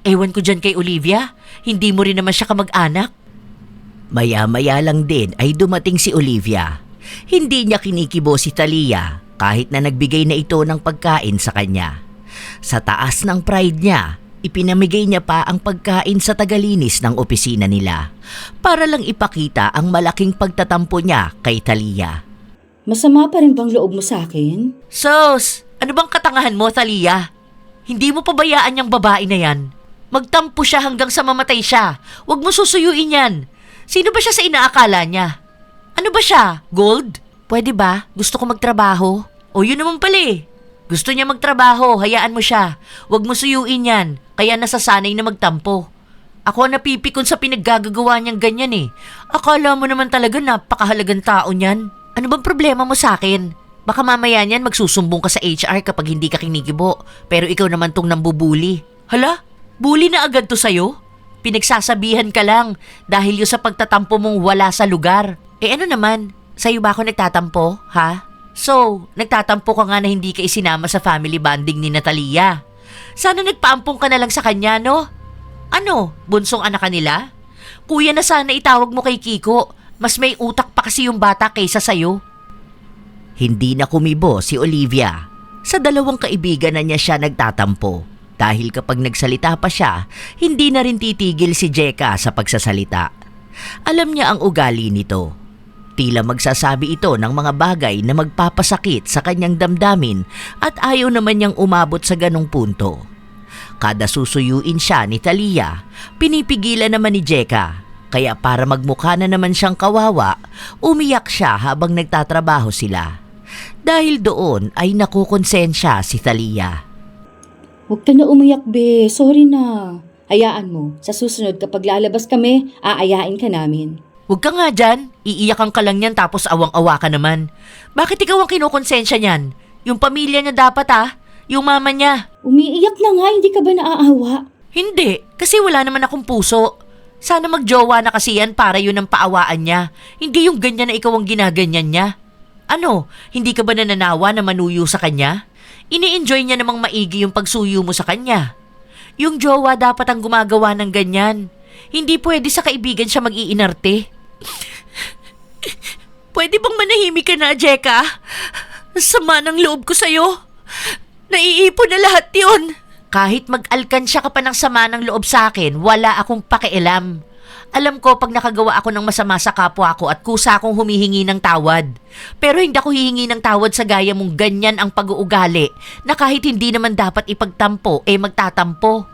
Ewan ko dyan kay Olivia, hindi mo rin naman siya kamag-anak. Maya-maya lang din ay dumating si Olivia. Hindi niya kinikibo si Thalia kahit na nagbigay na ito ng pagkain sa kanya. Sa taas ng pride niya, ipinamigay niya pa ang pagkain sa tagalinis ng opisina nila para lang ipakita ang malaking pagtatampo niya kay Thalia. Masama pa rin bang loob mo sa akin? Sos, ano bang katangahan mo, Thalia? Hindi mo pabayaan yung babae na yan. Magtampo siya hanggang sa mamatay siya. Huwag mo susuyuin yan. Sino ba siya sa inaakala niya? Ano ba siya? Gold? Pwede ba? Gusto ko magtrabaho. O yun naman pala Gusto niya magtrabaho, hayaan mo siya. Huwag mo suyuin yan, kaya nasasanay na magtampo. Ako napipikon sa pinaggagawa niyang ganyan Akala mo naman talaga napakahalagang tao niyan. Ano bang problema mo sa akin? Baka mamaya niyan magsusumbong ka sa HR kapag hindi ka kinikibo, pero ikaw naman tong nambubuli. Hala? Bully na agad to sa'yo? Pinagsasabihan ka lang dahil yung sa pagtatampo mong wala sa lugar. Ano naman? Sa'yo ba ako nagtatampo, ha? So, nagtatampo ka nga na hindi ka isinama sa family bonding ni Natalia. Sana nagpaampong ka na lang sa kanya, no? Ano, bunsong anak ka nila? Kuya na sana itawag mo kay Kiko. Mas may utak pa kasi yung bata kaysa sayo. Hindi na kumibo si Olivia. Sa dalawang kaibigan na niya siya nagtatampo. Dahil kapag nagsalita pa siya, hindi na rin titigil si Jeka sa pagsasalita. Alam niya ang ugali nito. Tila magsasabi ito ng mga bagay na magpapasakit sa kanyang damdamin at ayaw naman niyang umabot sa ganong punto. Kada susuyuin siya ni Talia, pinipigilan naman ni Jeka. Kaya para magmukha na naman siyang kawawa, umiyak siya habang nagtatrabaho sila. Dahil doon ay nakukonsensya si Talia. Huwag ka na umiyak, be. Sorry na. Hayaan mo. Sa susunod kapag lalabas kami, aayain ka namin. Huwag ka nga dyan, iiyakan ka lang yan tapos awang-awa ka naman. Bakit ikaw ang kinukonsensya niyan? Yung pamilya niya dapat yung mama niya. Umiiyak na nga, hindi ka ba naaawa? Hindi, kasi wala naman akong puso. Sana magjowa na kasi yan para yun ang paawaan niya. Hindi yung ganyan na ikaw ang ginaganyan niya. Ano, hindi ka ba nananawa na manuyo sa kanya? Ini-enjoy niya namang maigi yung pagsuyo mo sa kanya. Yung jowa dapat ang gumagawa ng ganyan. Hindi pwede sa kaibigan siya mag-iinarte. Pwede bang manahimik ka na, Jeka? Sama ng loob ko sa'yo. Naiipon na lahat yun. Kahit mag-alkansya ka pa ng sama ng loob sa akin, wala akong pakialam. Alam ko pag nakagawa ako ng masama sa kapwa ko at kusa akong humihingi ng tawad. Pero hindi ako hihingi ng tawad sa gaya mong ganyan ang pag-uugali na kahit hindi naman dapat ipagtampo, magtatampo.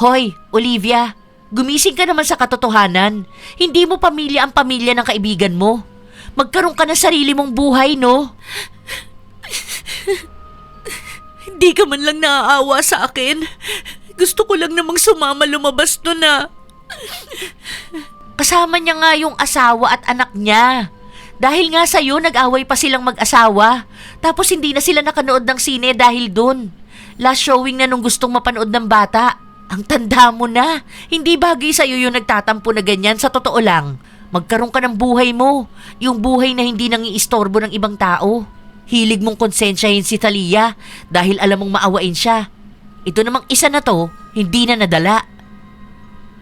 Hoy, Olivia, gumising ka naman sa katotohanan. Hindi mo pamilya ang pamilya ng kaibigan mo. Magkaroon ka ng sarili mong buhay, no? Hindi ka man lang naaawa sa akin. Gusto ko lang namang sumama lumabas doon na. Kasama niya nga yung asawa at anak niya. Dahil nga sa'yo, nag-away pa silang mag-asawa. Tapos hindi na sila nakanood ng sine dahil doon. Last showing na nung gustong mapanood ng bata. Ang tanda mo na. Hindi bagay sa'yo yung nagtatampo na ganyan, sa totoo lang. Magkaroon ka ng buhay mo. Yung buhay na hindi nang iistorbo ng ibang tao. Hilig mong konsensyahin si Talia dahil alam mong maawain siya. Ito namang isa na to, hindi na nadala.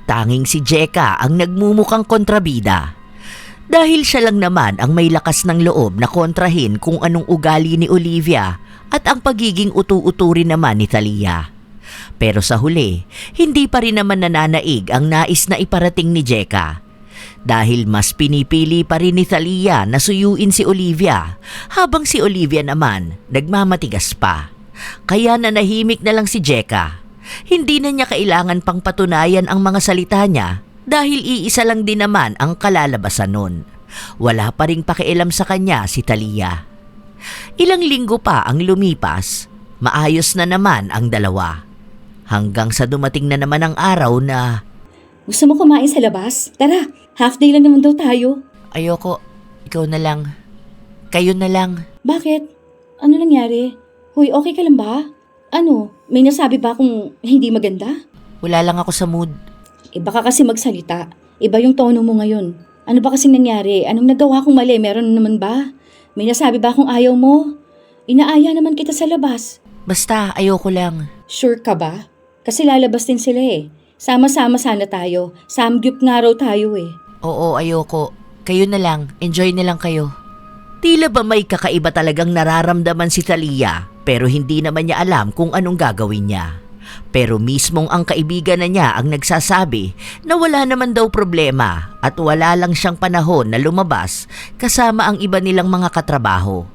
Tanging si Jeka ang nagmumukhang kontrabida. Dahil siya lang naman ang may lakas ng loob na kontrahin kung anong ugali ni Olivia at ang pagiging utu-uturi naman ni Talia. Pero sa huli, hindi pa rin naman nananaig ang nais na iparating ni Jeka. Dahil mas pinipili pa rin ni Talia na suyuin si Olivia, habang si Olivia naman nagmamatigas pa. Kaya nanahimik na lang si Jeka. Hindi na niya kailangan pang patunayan ang mga salita niya dahil iisa lang din naman ang kalalabasan nun. Wala pa ring pakialam sa kanya si Talia. Ilang linggo pa ang lumipas, maayos na naman ang dalawa. Hanggang sa dumating na naman ang araw na... Gusto mo kumain sa labas? Tara, half day lang naman daw tayo. Ayoko, ikaw na lang. Kayo na lang. Bakit? Ano nangyari? Hoy, okay ka lang ba? Ano, may nasabi ba kung hindi maganda? Wala lang ako sa mood. Baka kasi magsalita. Iba yung tono mo ngayon. Ano ba kasing nangyari? Anong nagawa kong mali? Meron naman ba? May nasabi ba kung ayaw mo? Inaaya naman kita sa labas. Basta, ayoko lang. Sure ka ba? Kasi lalabas din sila eh. Sama-sama sana tayo. Samgyup nga raw tayo eh. Oo, ayoko. Kayo na lang. Enjoy na lang kayo. Tila ba may kakaiba talagang nararamdaman si Talia pero hindi naman niya alam kung anong gagawin niya. Pero mismong ang kaibigan na niya ang nagsasabi na wala naman daw problema at wala lang siyang panahon na lumabas kasama ang iba nilang mga katrabaho.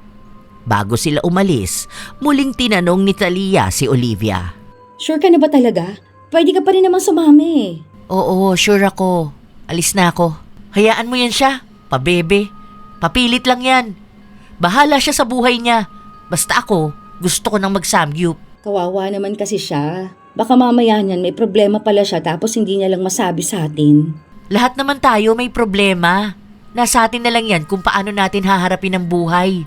Bago sila umalis, muling tinanong ni Talia si Olivia. Sure ka na ba talaga? Pwede ka pa rin naman sumami. Oo, sure ako. Alis na ako. Hayaan mo yan siya. Pabebe. Papilit lang yan. Bahala siya sa buhay niya. Basta ako, gusto ko nang mag-samgyup. Kawawa naman kasi siya. Baka mamaya niyan may problema pala siya tapos hindi niya lang masabi sa atin. Lahat naman tayo may problema. Nasa atin na lang yan kung paano natin haharapin ang buhay.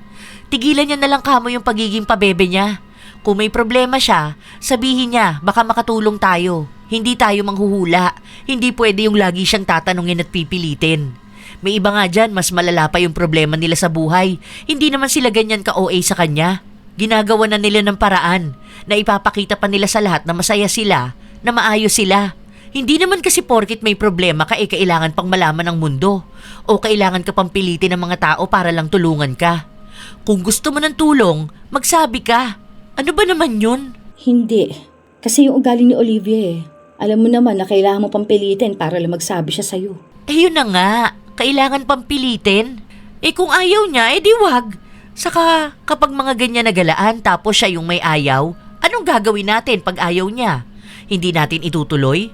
Tigilan niya na lang kamo yung pagiging pabebe niya. Kung may problema siya, sabihin niya, baka makatulong tayo. Hindi tayo manghuhula. Hindi pwede yung lagi siyang tatanungin at pipilitin. May iba nga dyan, mas malala pa yung problema nila sa buhay. Hindi naman sila ganyan ka-OA sa kanya. Ginagawa na nila ng paraan na ipapakita pa nila sa lahat na masaya sila, na maayos sila. Hindi naman kasi porkit may problema ka kailangan pang malaman ng mundo o kailangan ka pang pilitin ng mga tao para lang tulungan ka. Kung gusto mo ng tulong, magsabi ka. Ano ba naman yun? Hindi. Kasi yung ugali ni Olivia eh. Alam mo naman na kailangan mo pang pilitin para lang magsabi siya sa'yo. Yun na nga. Kailangan pang pilitin. Kung ayaw niya, di wag. Saka kapag mga ganyan na galaan tapos siya yung may ayaw, anong gagawin natin pag ayaw niya? Hindi natin itutuloy?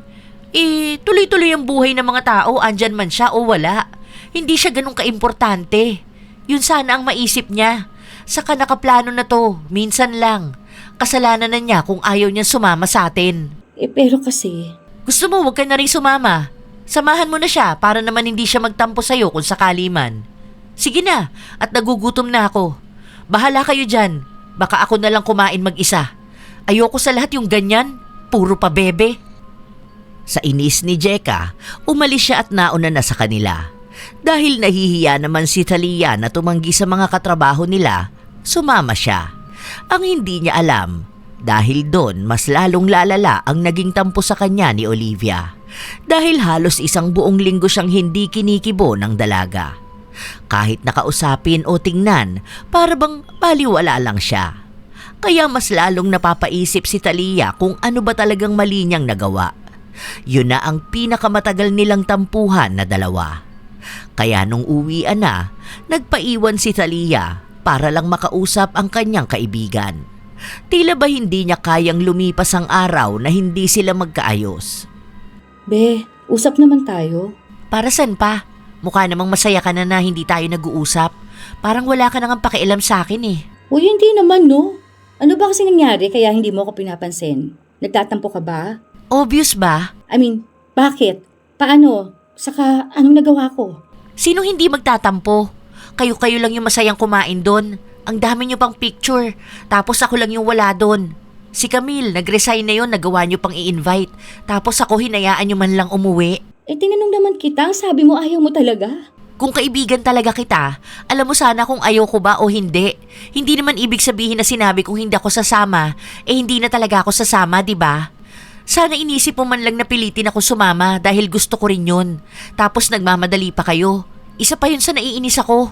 Tuloy-tuloy ang buhay ng mga tao, andyan man siya o wala. Hindi siya ganun kaimportante. Yun sana ang maisip niya. Saka nakaplano na to, minsan lang. Kasalanan na niya kung ayaw niya sumama sa atin. Pero kasi... Gusto mo, wag ka na rin sumama. Samahan mo na siya para naman hindi siya magtampo sa'yo kung sakali man. Sige na, at nagugutom na ako. Bahala kayo dyan. Baka ako na lang kumain mag-isa. Ayoko sa lahat yung ganyan. Puro pa bebe. Sa inis ni Jeka, umalis siya at nauna na sa kanila. Dahil nahihiya naman si Thalia na tumanggi sa mga katrabaho nila, sumama siya. Ang hindi niya alam, dahil doon mas lalong lalala ang naging tampo sa kanya ni Olivia. Dahil halos isang buong linggo siyang hindi kinikibo ng dalaga. Kahit nakausapin o tingnan, para bang baliwala lang siya. Kaya mas lalong napapaisip si Thalia kung ano ba talagang mali niyang nagawa. Yun na ang pinakamatagal nilang tampuhan na dalawa. Kaya nung uwian na, nagpaiwan si Thalia para lang makausap ang kanyang kaibigan. Tila ba hindi niya kayang lumipas ang araw na hindi sila magkaayos. Be, usap naman tayo. Para saan pa? Mukha namang masaya ka na hindi tayo nag-uusap. Parang wala ka nang pakialam sa akin eh. Uy, hindi naman no. Ano ba kasi nangyari kaya hindi mo ako pinapansin? Nagtatampo ka ba? Obvious ba? Bakit? Paano? Saka anong nagawa ko? Sino hindi magtatampo? Kayo-kayo lang yung masayang kumain doon. Ang dami nyo pang picture. Tapos ako lang yung wala doon. Si Camille, nag-resign na yun, nagawa nyo pang i-invite. Tapos ako hinayaan nyo man lang umuwi. Tinanong naman kita, sabi mo ayaw mo talaga. Kung kaibigan talaga kita, alam mo sana kung ayaw ko ba o hindi. Hindi naman ibig sabihin na sinabi kung hindi ako sasama, hindi na talaga ako sasama, di ba? Sana inisip mo man lang na pilitin ako sumama dahil gusto ko rin yun. Tapos nagmamadali pa kayo. Isa pa yun sa naiinis ako.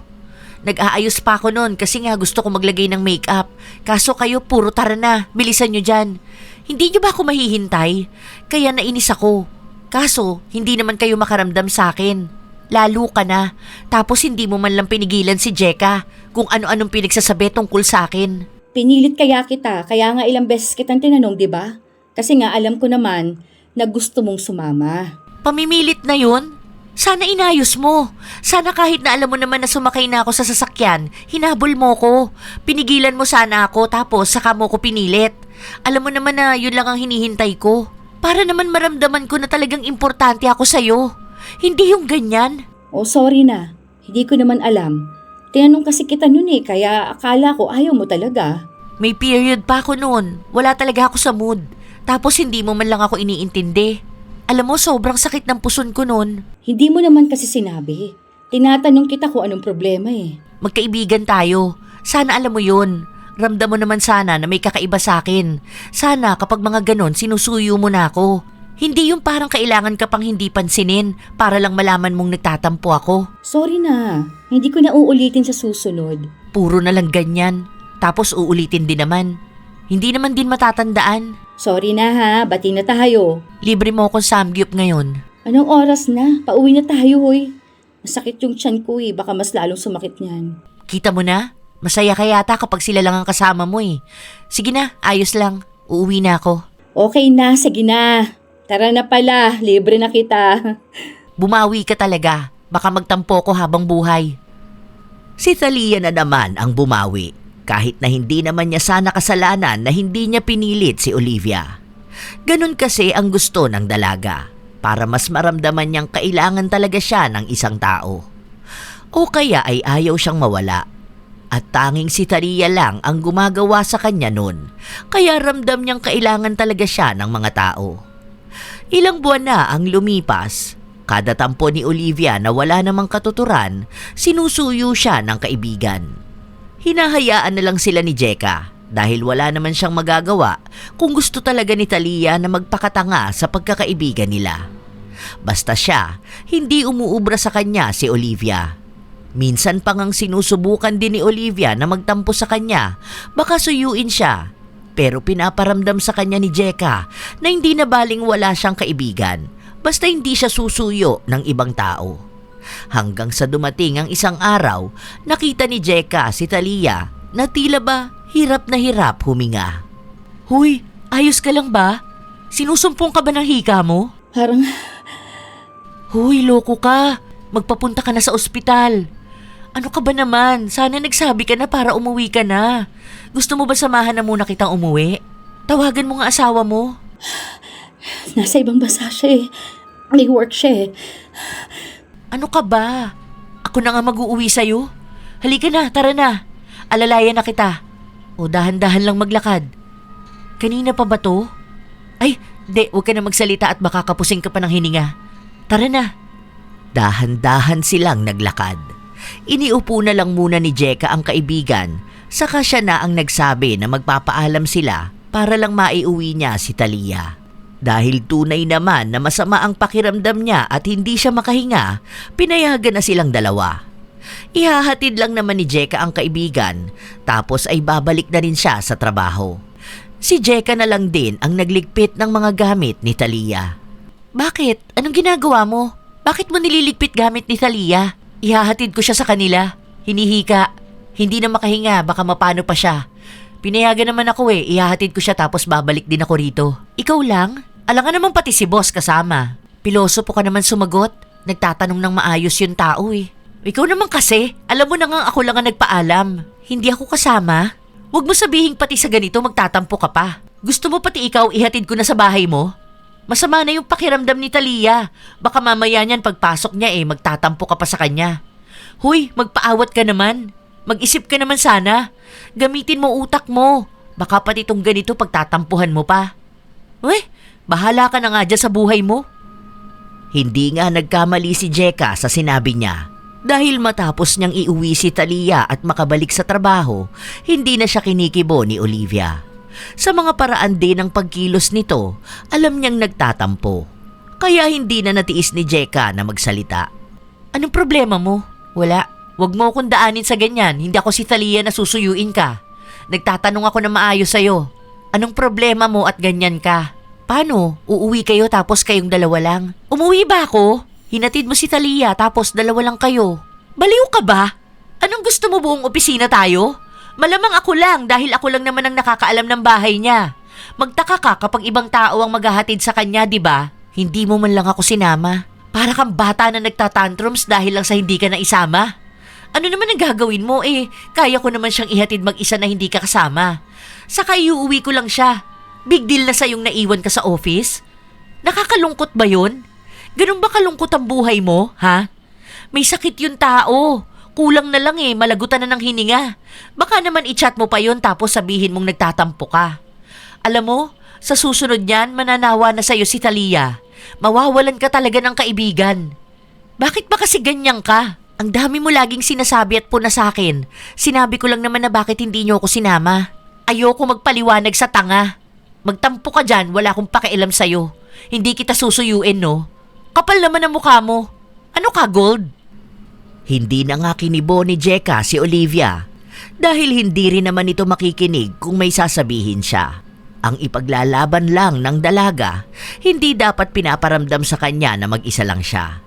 Nag-aayos pa ako nun kasi nga gusto ko maglagay ng makeup. Kaso kayo puro tara na, bilisan nyo dyan. Hindi nyo ba ako mahihintay? Kaya nainis ako. Kaso hindi naman kayo makaramdam sa akin. Lalo ka na. Tapos hindi mo man lang pinigilan si Jeka kung ano-anong pinagsasabi tungkol sa akin. Pinilit kaya kita, kaya nga ilang beses kitang tinanong, di ba? Kasi nga alam ko naman na gusto mong sumama. Pamimilit na yun? Sana inayos mo. Sana kahit na alam mo naman na sumakay na ako sa sasakyan, hinabol mo ko. Pinigilan mo sana ako tapos saka mo ko pinilit. Alam mo naman na yun lang ang hinihintay ko. Para naman maramdaman ko na talagang importante ako sa'yo. Hindi yung ganyan. Oh, sorry na. Hindi ko naman alam. Tinanong kasi kita nun kaya akala ko ayaw mo talaga. May period pa ako noon. Wala talaga ako sa mood. Tapos hindi mo man lang ako iniintindi. Alam mo, sobrang sakit ng puson ko noon. Hindi mo naman kasi sinabi. Tinatanong kita kung anong problema Magkaibigan tayo. Sana alam mo yun. Ramdam mo naman sana na may kakaiba sa akin. Sana kapag mga ganon, sinusuyo mo na ako. Hindi yung parang kailangan ka pang hindi pansinin para lang malaman mong nagtatampo ako. Sorry na. Hindi ko na uulitin sa susunod. Puro na lang ganyan. Tapos uulitin din naman. Hindi naman din matatandaan. Sorry na ha, bati na tayo. Libre mo akong samgyup ngayon. Anong oras na? Pauwi na tayo Masakit yung tiyan ko baka mas lalong sumakit niyan. Kita mo na? Masaya ka yata kapag sila lang ang kasama mo Sige na, ayos lang. Uuwi na ako. Okay na, sige na. Tara na pala, libre na kita. Bumawi ka talaga. Baka magtampo ko habang buhay. Si Thalia na naman ang bumawi. Kahit na hindi naman niya sana kasalanan na hindi niya pinilit si Olivia. Ganun kasi ang gusto ng dalaga. Para mas maramdaman niyang kailangan talaga siya ng isang tao. O kaya ay ayaw siyang mawala. At tanging si Thalia lang ang gumagawa sa kanya nun. Kaya ramdam niyang kailangan talaga siya ng mga tao. Ilang buwan na ang lumipas. Kada tampo ni Olivia na wala namang katuturan, sinusuyo siya ng kaibigan. Hinahayaan na lang sila ni Jeka dahil wala naman siyang magagawa kung gusto talaga ni Talia na magpakatanga sa pagkakaibigan nila. Basta siya, hindi umuubra sa kanya si Olivia. Minsan pa ngang sinusubukan din ni Olivia na magtampo sa kanya, baka suyuin siya. Pero pinaparamdam sa kanya ni Jeka na hindi na baling wala siyang kaibigan, basta hindi siya susuyo ng ibang tao. Hanggang sa dumating ang isang araw, nakita ni Jeka si Talia na tila ba hirap na hirap huminga. Huy, ayos ka lang ba? Sinusumpong ka ba ng hika mo? Parang Huy, loko ka. Magpapunta ka na sa ospital. Ano ka ba naman? Sana nagsabi ka na para umuwi ka na. Gusto mo ba samahan na muna kitang umuwi? Tawagan mo nga asawa mo. nasa ibang bansa siya eh. May work siya eh. Ano ka ba? Ako na nga mag-uuwi sa'yo. Halika na, tara na. Alalayan na kita. O dahan-dahan lang maglakad. Kanina pa ba to? Ay, huwag ka na magsalita at baka kapusing ka pa ng hininga. Tara na. Dahan-dahan silang naglakad. Iniupo na lang muna ni Jeka ang kaibigan, saka siya na ang nagsabi na magpapaalam sila para lang maiuwi niya si Talia. Dahil tunay naman na masama ang pakiramdam niya at hindi siya makahinga, pinayagan na silang dalawa. Ihahatid lang naman ni Jeka ang kaibigan, tapos ay babalik na rin siya sa trabaho. Si Jeka na lang din ang nagligpit ng mga gamit ni Talia. Bakit? Anong ginagawa mo? Bakit mo nililigpit gamit ni Talia? Ihahatid ko siya sa kanila. Hinihika. Hindi na makahinga, baka mapano pa siya. Pinayagan naman ako ihahatid ko siya tapos babalik din ako rito. Ikaw lang? Alangan naman pati si boss kasama. Pilosopo ka naman sumagot. Nagtatanong ng maayos yung tao Ikaw naman kasi, alam mo na nga ako lang ang nagpaalam. Hindi ako kasama. Huwag mo sabihin pati sa ganito magtatampo ka pa. Gusto mo pati ikaw ihatid ko na sa bahay mo? Masama na yung pakiramdam ni Talia. Baka mamaya niyan pagpasok niya magtatampo ka pa sa kanya. Huy, magpaawat ka naman. Mag-isip ka naman sana. Gamitin mo utak mo. Baka pati itong ganito pagtatampuhan mo pa. Bahala ka na nga dyan sa buhay mo. Hindi nga nagkamali si Jeka sa sinabi niya. Dahil matapos niyang iuwi si Talia at makabalik sa trabaho, hindi na siya kinikibo ni Olivia. Sa mga paraan din ng pagkilos nito, alam niyang nagtatampo. Kaya hindi na natiis ni Jeka na magsalita. Anong problema mo? Wala. Huwag mo akong daanin sa ganyan. Hindi ako si Talia na susuyuin ka. Nagtatanong ako na maayos sa'yo. Anong problema mo at ganyan ka? Paano? Uuwi kayo tapos kayong dalawa lang? Umuwi ba ako? Hinatid mo si Talia tapos dalawa lang kayo. Baliw ka ba? Anong gusto mo, buong opisina tayo? Malamang ako lang dahil ako lang naman ang nakakaalam ng bahay niya. Magtaka ka kapag ibang tao ang maghahatid sa kanya, di ba? Hindi mo man lang ako sinama. Para kang bata na nagtatantrums dahil lang sa hindi ka na isama. Ano naman ang gagawin mo Kaya ko naman siyang ihatid mag-isa na hindi ka kasama. Saka iuwi ko lang siya. Big deal na sa'yong naiwan ka sa office? Nakakalungkot ba yun? Ganun ba kalungkot ang buhay mo, ha? May sakit yung tao. Kulang na lang malagutan na ng hininga. Baka naman i-chat mo pa yun tapos sabihin mong nagtatampo ka. Alam mo, sa susunod niyan mananawa na sa'yo si Talia. Mawawalan ka talaga ng kaibigan. Bakit ba kasi ganyan ka? Ang dami mo laging sinasabi at puna sa akin. Sinabi ko lang naman na bakit hindi niyo ako sinama. Ayoko magpaliwanag sa tanga. Magtampo ka dyan, wala akong pakialam sa'yo. Hindi kita susuyuin, no? Kapal naman ang mukha mo. Ano ka, Gold? Hindi na nga kinibo ni Jeka si Olivia dahil hindi rin naman ito makikinig kung may sasabihin siya. Ang ipaglalaban lang ng dalaga, hindi dapat pinaparamdam sa kanya na mag-isa lang siya,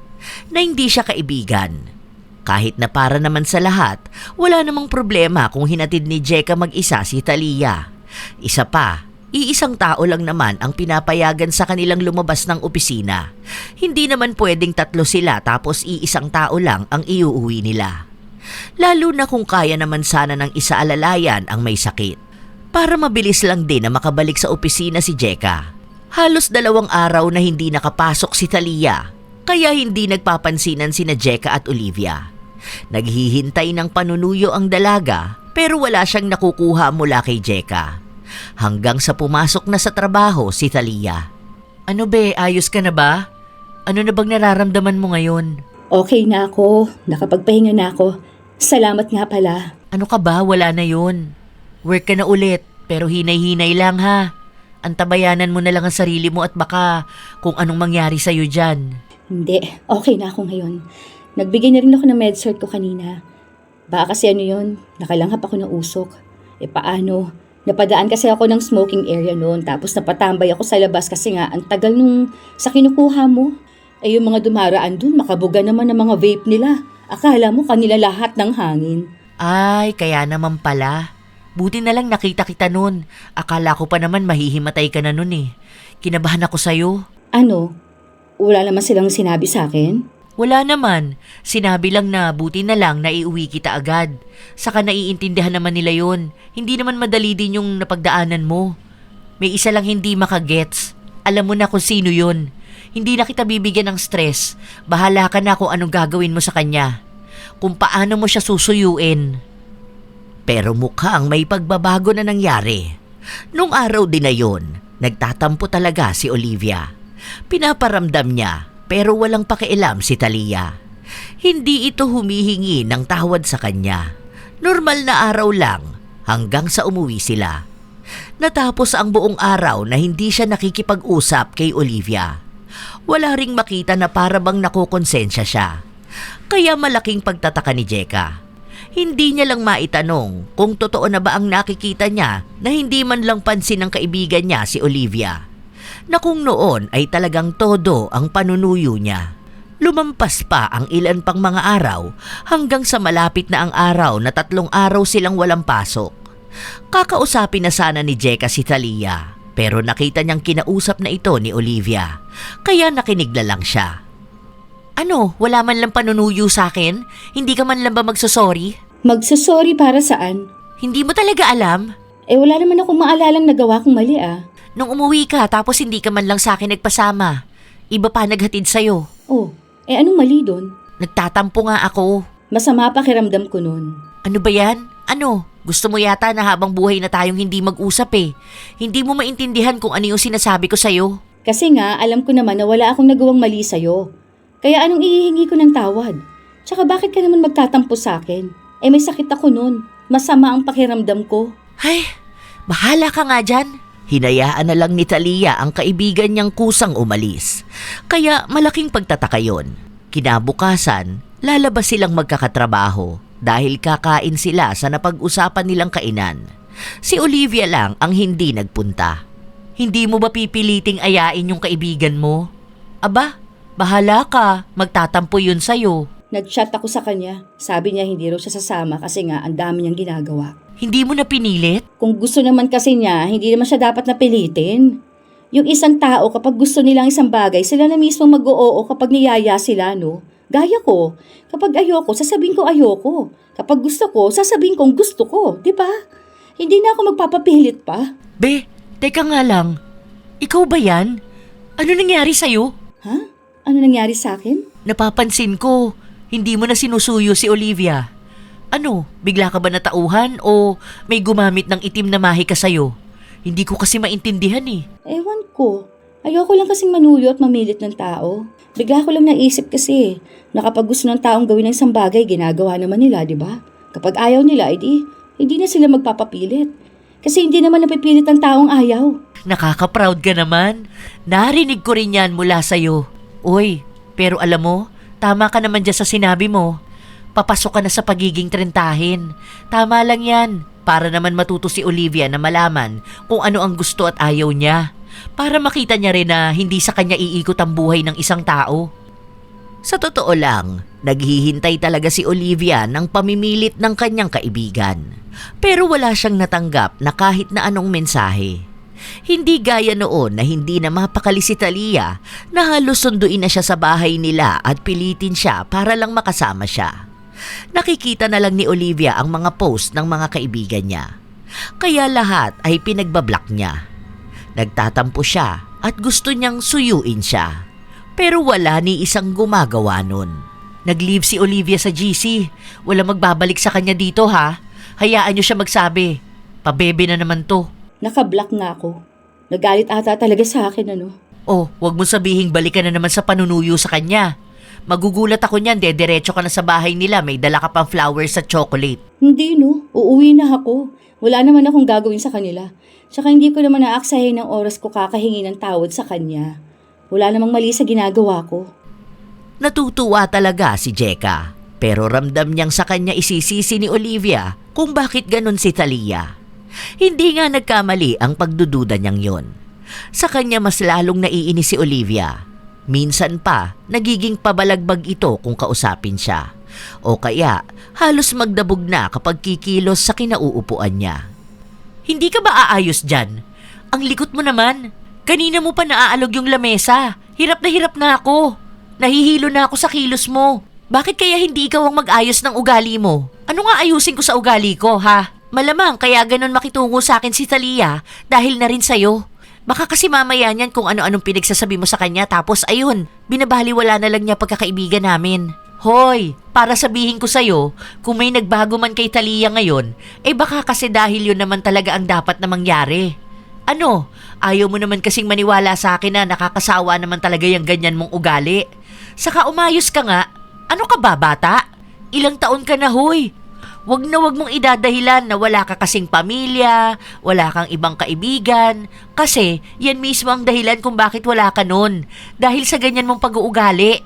na hindi siya kaibigan. Kahit na para naman sa lahat, wala namang problema kung hinatid ni Jeka mag-isa si Talia. Isa pa, iisang tao lang naman ang pinapayagan sa kanilang lumabas ng opisina. Hindi naman pwedeng tatlo sila tapos iisang tao lang ang iuuwi nila. Lalo na kung kaya naman sana ng isa alalayan ang may sakit. Para mabilis lang din na makabalik sa opisina si Jeka. Halos 2 araw na hindi nakapasok si Talia, kaya hindi nagpapansinan sina Jeka at Olivia. Naghihintay ng panunuyo ang dalaga pero wala siyang nakukuha mula kay Jeka. Hanggang sa pumasok na sa trabaho si Talia. Ano be, ayos ka na ba? Ano na bang nararamdaman mo ngayon? Okay na ako. Nakapagpahinga na ako. Salamat nga pala. Ano ka ba? Wala na yun. Work ka na ulit, pero hinay-hinay lang ha. Antabayanan mo na lang ang sarili mo at baka kung anong mangyari sa'yo dyan. Hindi, okay na ako ngayon. Nagbigay na rin ako ng med-cert ko kanina. Baka kasi ano yun, nakalanghap ako ng usok. Paano? Napadaan kasi ako ng smoking area noon tapos napatambay ako sa labas kasi nga ang tagal nung sa kinukuha mo. Yung mga dumaraan dun, makabuga naman ng mga vape nila. Akala mo kanila lahat ng hangin. Ay, kaya naman pala. Buti na lang nakita kita nun. Akala ko pa naman mahihimatay ka na nun eh. Kinabahan ako sa'yo. Ano? Wala naman silang sinabi sa akin? Wala naman. Sinabi lang na buti na lang na iuwi kita agad. Saka naiintindihan naman nila yon. Hindi naman madali din yung napagdaanan mo. May isa lang hindi makagets. Alam mo na kung sino yon. Hindi na kita bibigyan ng stress. Bahala ka na kung anong gagawin mo sa kanya. Kung paano mo siya susuyuin. Pero mukhang may pagbabago na nangyari. Nung araw din na yon, nagtatampo talaga si Olivia. Pinaparamdam niya pero walang pakialam si Talia. Hindi ito humihingi ng tawad sa kanya. Normal na araw lang hanggang sa umuwi sila. Natapos ang buong araw na hindi siya nakikipag-usap kay Olivia. Wala ring makita na para bang nakokonsensya siya. Kaya malaking pagtataka ni Jeka. Hindi niya lang maitanong kung totoo na ba ang nakikita niya na hindi man lang pansin ng kaibigan niya si Olivia. Na kung noon ay talagang todo ang panunuyo niya. Lumampas pa ang ilan pang mga araw hanggang sa malapit na ang araw na 3 araw silang walang pasok. Kakausapin na sana ni Jeka si Talia pero nakita niyang kinausap na ito ni Olivia kaya nakinig na lang siya. Ano, wala man lang panunuyo sa akin? Hindi ka man lang ba magsasorry? Magsasorry para saan? Hindi mo talaga alam? Wala naman akong maalalang nagawa kong mali Nung umuwi ka tapos hindi ka man lang sa akin nagpasama. Iba pa naghatid sa'yo. Oh, anong mali doon? Nagtatampo nga ako. Masama pakiramdam ko noon. Ano ba yan? Ano? Gusto mo yata na habang buhay na tayong hindi mag-usap eh. Hindi mo maintindihan kung ano yung sinasabi ko sa'yo. Kasi nga, alam ko naman na wala akong nagawang mali sa'yo. Kaya anong ihihingi ko ng tawad? Tsaka bakit ka naman magtatampo sa akin? May sakit ako noon. Masama ang pakiramdam ko. Ay, bahala ka nga dyan. Hinayaan na lang ni Talia ang kaibigan niyang kusang umalis. Kaya malaking pagtataka yon. Kinabukasan, lalabas silang magkakatrabaho dahil kakain sila sa napag-usapan nilang kainan. Si Olivia lang ang hindi nagpunta. Hindi mo ba pipiliting ayain yung kaibigan mo? Aba, bahala ka. Magtatampo yun sa'yo. Nag-chat ako sa kanya. Sabi niya hindi raw siya sasama kasi nga ang dami niyang ginagawa. Hindi mo na pinilit? Kung gusto naman kasi niya, hindi naman siya dapat napilitin. Yung isang tao kapag gusto nilang isang bagay, sila na mismo mag-oo kapag niyaya sila, no? Gaya ko, kapag ayoko, sasabihin ko ayoko. Kapag gusto ko, sasabihin kong gusto ko, di ba? Hindi na ako magpapapilit pa. Be, teka nga lang. Ikaw ba yan? Ano nangyari sa'yo? Ha? Ano nangyari sa akin? Napapansin ko, hindi mo na sinusuyo si Olivia. Ano, bigla ka ba natauhan o may gumamit ng itim na mahika sa'yo? Hindi ko kasi maintindihan eh. Ewan ko. Ayoko lang kasing manuyo at mamilit ng tao. Bigla ko lang naisip kasi na kapag gusto ng taong gawin ng isang bagay, ginagawa naman nila, di ba? Kapag ayaw nila, hindi na sila magpapapilit. Kasi hindi naman napipilit ang taong ayaw. Nakaka-proud ka naman. Narinig ko rin yan mula sa'yo. Uy, pero alam mo, tama ka naman dyan sa sinabi mo. Papasok ka na sa pagiging trentahin. Tama lang yan. Para naman matuto si Olivia na malaman kung ano ang gusto at ayaw niya. Para makita niya rin na hindi sa kanya iikot ang buhay ng isang tao. Sa totoo lang, naghihintay talaga si Olivia ng pamimilit ng kanyang kaibigan. Pero wala siyang natanggap na kahit na anong mensahe. Hindi gaya noon na hindi na mapakali si Talia na halos sunduin na siya sa bahay nila at pilitin siya para lang makasama siya. Nakikita na lang ni Olivia ang mga post ng mga kaibigan niya. Kaya lahat ay pinagbablock niya. Nagtatampo siya at gusto niyang suyuin siya. Pero wala ni isang gumagawa nun. Nag-leave si Olivia sa GC. Wala magbabalik sa kanya dito ha. Hayaan niyo siya magsabi. Pabebe na naman to. Naka-block nga ako. Nagalit ata talaga sa akin, ano? Oh, wag mo sabihing balikan na naman sa panunuyo sa kanya. Magugulat ako niyan, diretso ka na sa bahay nila, may dala ka pang flowers at chocolate. Hindi no, uuwi na ako. Wala naman akong gagawin sa kanila. Tsaka hindi ko naman naaksahin ng oras ko kakahingi ng tawad sa kanya. Wala namang mali sa ginagawa ko. Natutuwa talaga si Jeka, pero ramdam niyang sa kanya isisisi ni Olivia kung bakit ganun si Thalia. Hindi nga nagkamali ang pagdududa niyang yon. Sa kanya mas lalong naiinis si Olivia. Minsan pa, nagiging pabalagbag ito kung kausapin siya. O kaya, halos magdabog na kapag kikilos sa kinauupuan niya. Hindi ka ba aayos dyan? Ang likot mo naman. Kanina mo pa naaalog yung lamesa. Hirap na ako. Nahihilo na ako sa kilos mo. Bakit kaya hindi ikaw ang mag-ayos ng ugali mo? Ano nga ayusin ko sa ugali ko, ha? Malamang kaya ganun makitungo sa akin si Thalia dahil na rin sa'yo. Baka kasi mamaya niyan kung ano-anong pinagsasabi mo sa kanya tapos ayun, binabaliwala na lang niya pagkakaibigan namin. Hoy, para sabihin ko sa'yo, kung may nagbago man kay Thalia ngayon, baka kasi dahil yun naman talaga ang dapat na mangyari. Ano, ayaw mo naman kasing maniwala sa akin na nakakasawa naman talaga yung ganyan mong ugali. Saka umayos ka nga. Ano ka ba, bata? Ilang taon ka na, hoy. Wag mong idadahilan na wala ka kasing pamilya, wala kang ibang kaibigan, kasi yan mismo ang dahilan kung bakit wala ka nun, dahil sa ganyan mong pag-uugali.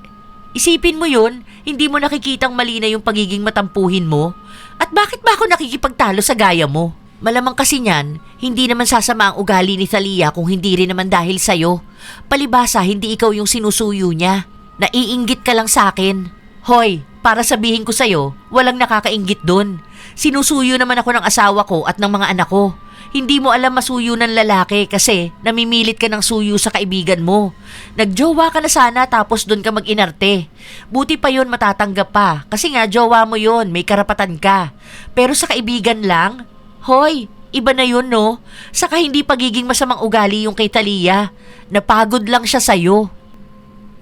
Isipin mo yun, hindi mo nakikitang mali na yung pagiging matampuhin mo? At bakit ba ako nakikipagtalo sa gaya mo? Malamang kasi niyan, hindi naman sasama ang ugali ni Thalia kung hindi rin naman dahil sa'yo. Palibasa, hindi ikaw yung sinusuyo niya. Naiinggit ka lang sa akin. Hoy, para sabihin ko sa'yo, walang nakakainggit dun. Sinusuyo naman ako ng asawa ko at ng mga anak ko. Hindi mo alam masuyo ng lalaki kasi namimilit ka ng suyo sa kaibigan mo. Nagjowa ka na sana tapos dun ka mag-inarte. Buti pa yun matatanggap pa kasi nga jowa mo yun, may karapatan ka. Pero sa kaibigan lang? Hoy, iba na yun no? Saka hindi pagiging masamang ugali yung kay Thalia. Napagod lang siya sa'yo.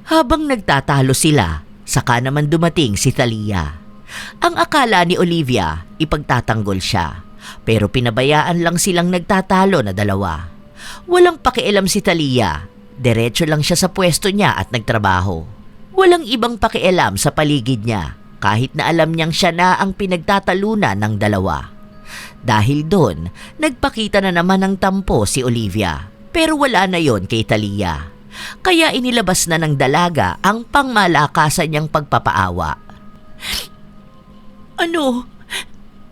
Habang nagtatalo sila, saka naman dumating si Thalia. Ang akala ni Olivia, ipagtatanggol siya. Pero pinabayaan lang silang nagtatalo na dalawa. Walang pakialam si Thalia. Diretso lang siya sa pwesto niya at nagtrabaho. Walang ibang pakialam sa paligid niya kahit na alam niyang siya na ang pinagtatalunan ng dalawa. Dahil doon, nagpakita na naman ng tampo si Olivia. Pero wala na yon kay Thalia. Kaya inilabas na ng dalaga ang pangmalakasan niyang pagpapaawa. Ano?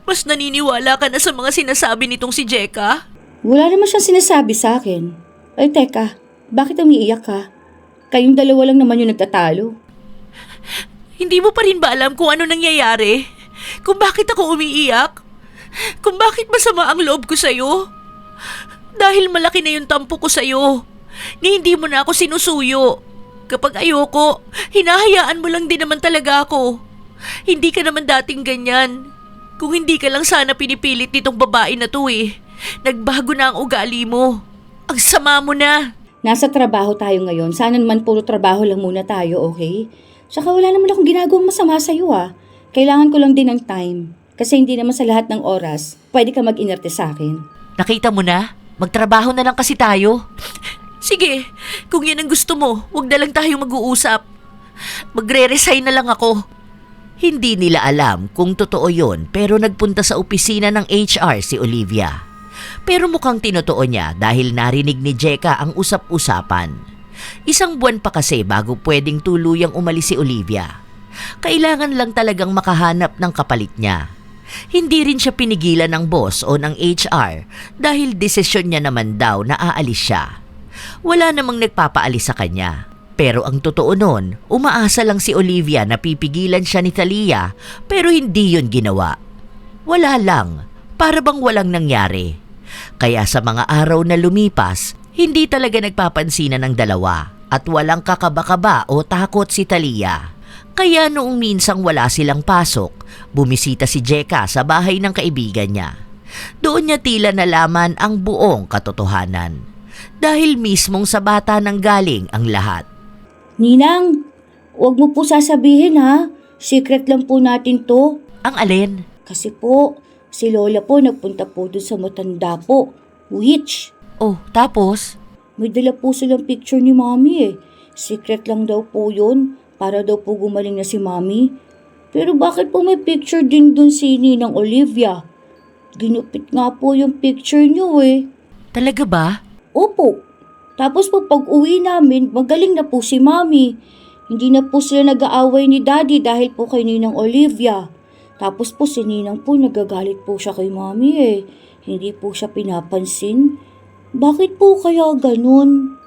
Mas naniniwala ka na sa mga sinasabi nitong si Jeka? Wala naman siyang sinasabi sa akin. Ay teka, bakit umiiyak ka? Kayong dalawa lang naman yung nagtatalo. Hindi mo pa rin ba alam kung ano nangyayari? Kung bakit ako umiiyak? Kung bakit masama ang loob ko sa'yo? Dahil malaki na yung tampo ko sa'yo. Ni hindi mo na ako sinusuyo. Kapag ayoko, hinahayaan mo lang din naman talaga ako. Hindi ka naman dating ganyan. Kung hindi ka lang sana pinipilit nitong babae na to eh. Nagbago na ang ugali mo. Ang sama mo na. Nasa trabaho tayo ngayon. Sana naman puro trabaho lang muna tayo, okay? Saka wala naman akong ginagawang masama sa'yo ah. Kailangan ko lang din ng time. Kasi hindi naman sa lahat ng oras, pwede ka mag-inerte sa akin. Nakita mo na? Magtrabaho na lang kasi tayo. Sige, kung yan ang gusto mo, huwag na lang tayo mag-uusap. Magre-resign na lang ako. Hindi nila alam kung totoo yon pero nagpunta sa opisina ng HR si Olivia. Pero mukhang tinotoo niya dahil narinig ni Jeka ang usap-usapan. Isang buwan pa kasi bago pwedeng tuluyang umalis si Olivia. Kailangan lang talagang makahanap ng kapalit niya. Hindi rin siya pinigilan ng boss o ng HR dahil desisyon niya naman daw na aalis siya. Wala namang nagpapaalis sa kanya. Pero ang totoo nun, umaasa lang si Olivia na pipigilan siya ni Thalia pero hindi yun ginawa. Wala lang, para bang walang nangyari. Kaya sa mga araw na lumipas, hindi talaga nagpapansinan ng dalawa at walang kakaba-kaba o takot si Thalia. Kaya noong minsang wala silang pasok, bumisita si Jeka sa bahay ng kaibigan niya. Doon niya tila nalaman ang buong katotohanan. Dahil mismong sa bata nang galing ang lahat. Ninang, huwag mo po sasabihin ha. Secret lang po natin to. Ang alin? Kasi po, si Lola po nagpunta po dun sa matanda po. Witch. Oh, tapos? May dala po silang picture ni Mami eh. Secret lang daw po yun, para daw po gumaling na si Mami. Pero bakit po may picture din dun si Ninang Olivia? Ginupit nga po yung picture niyo eh. Talaga ba? Opo. Tapos po pag uwi namin, magaling na po si Mami. Hindi na po sila nag-aaway ni Daddy dahil po kay Ninang Olivia. Tapos po si Ninang po nagagalit po siya kay Mami eh. Hindi po siya pinapansin. Bakit po kaya ganun?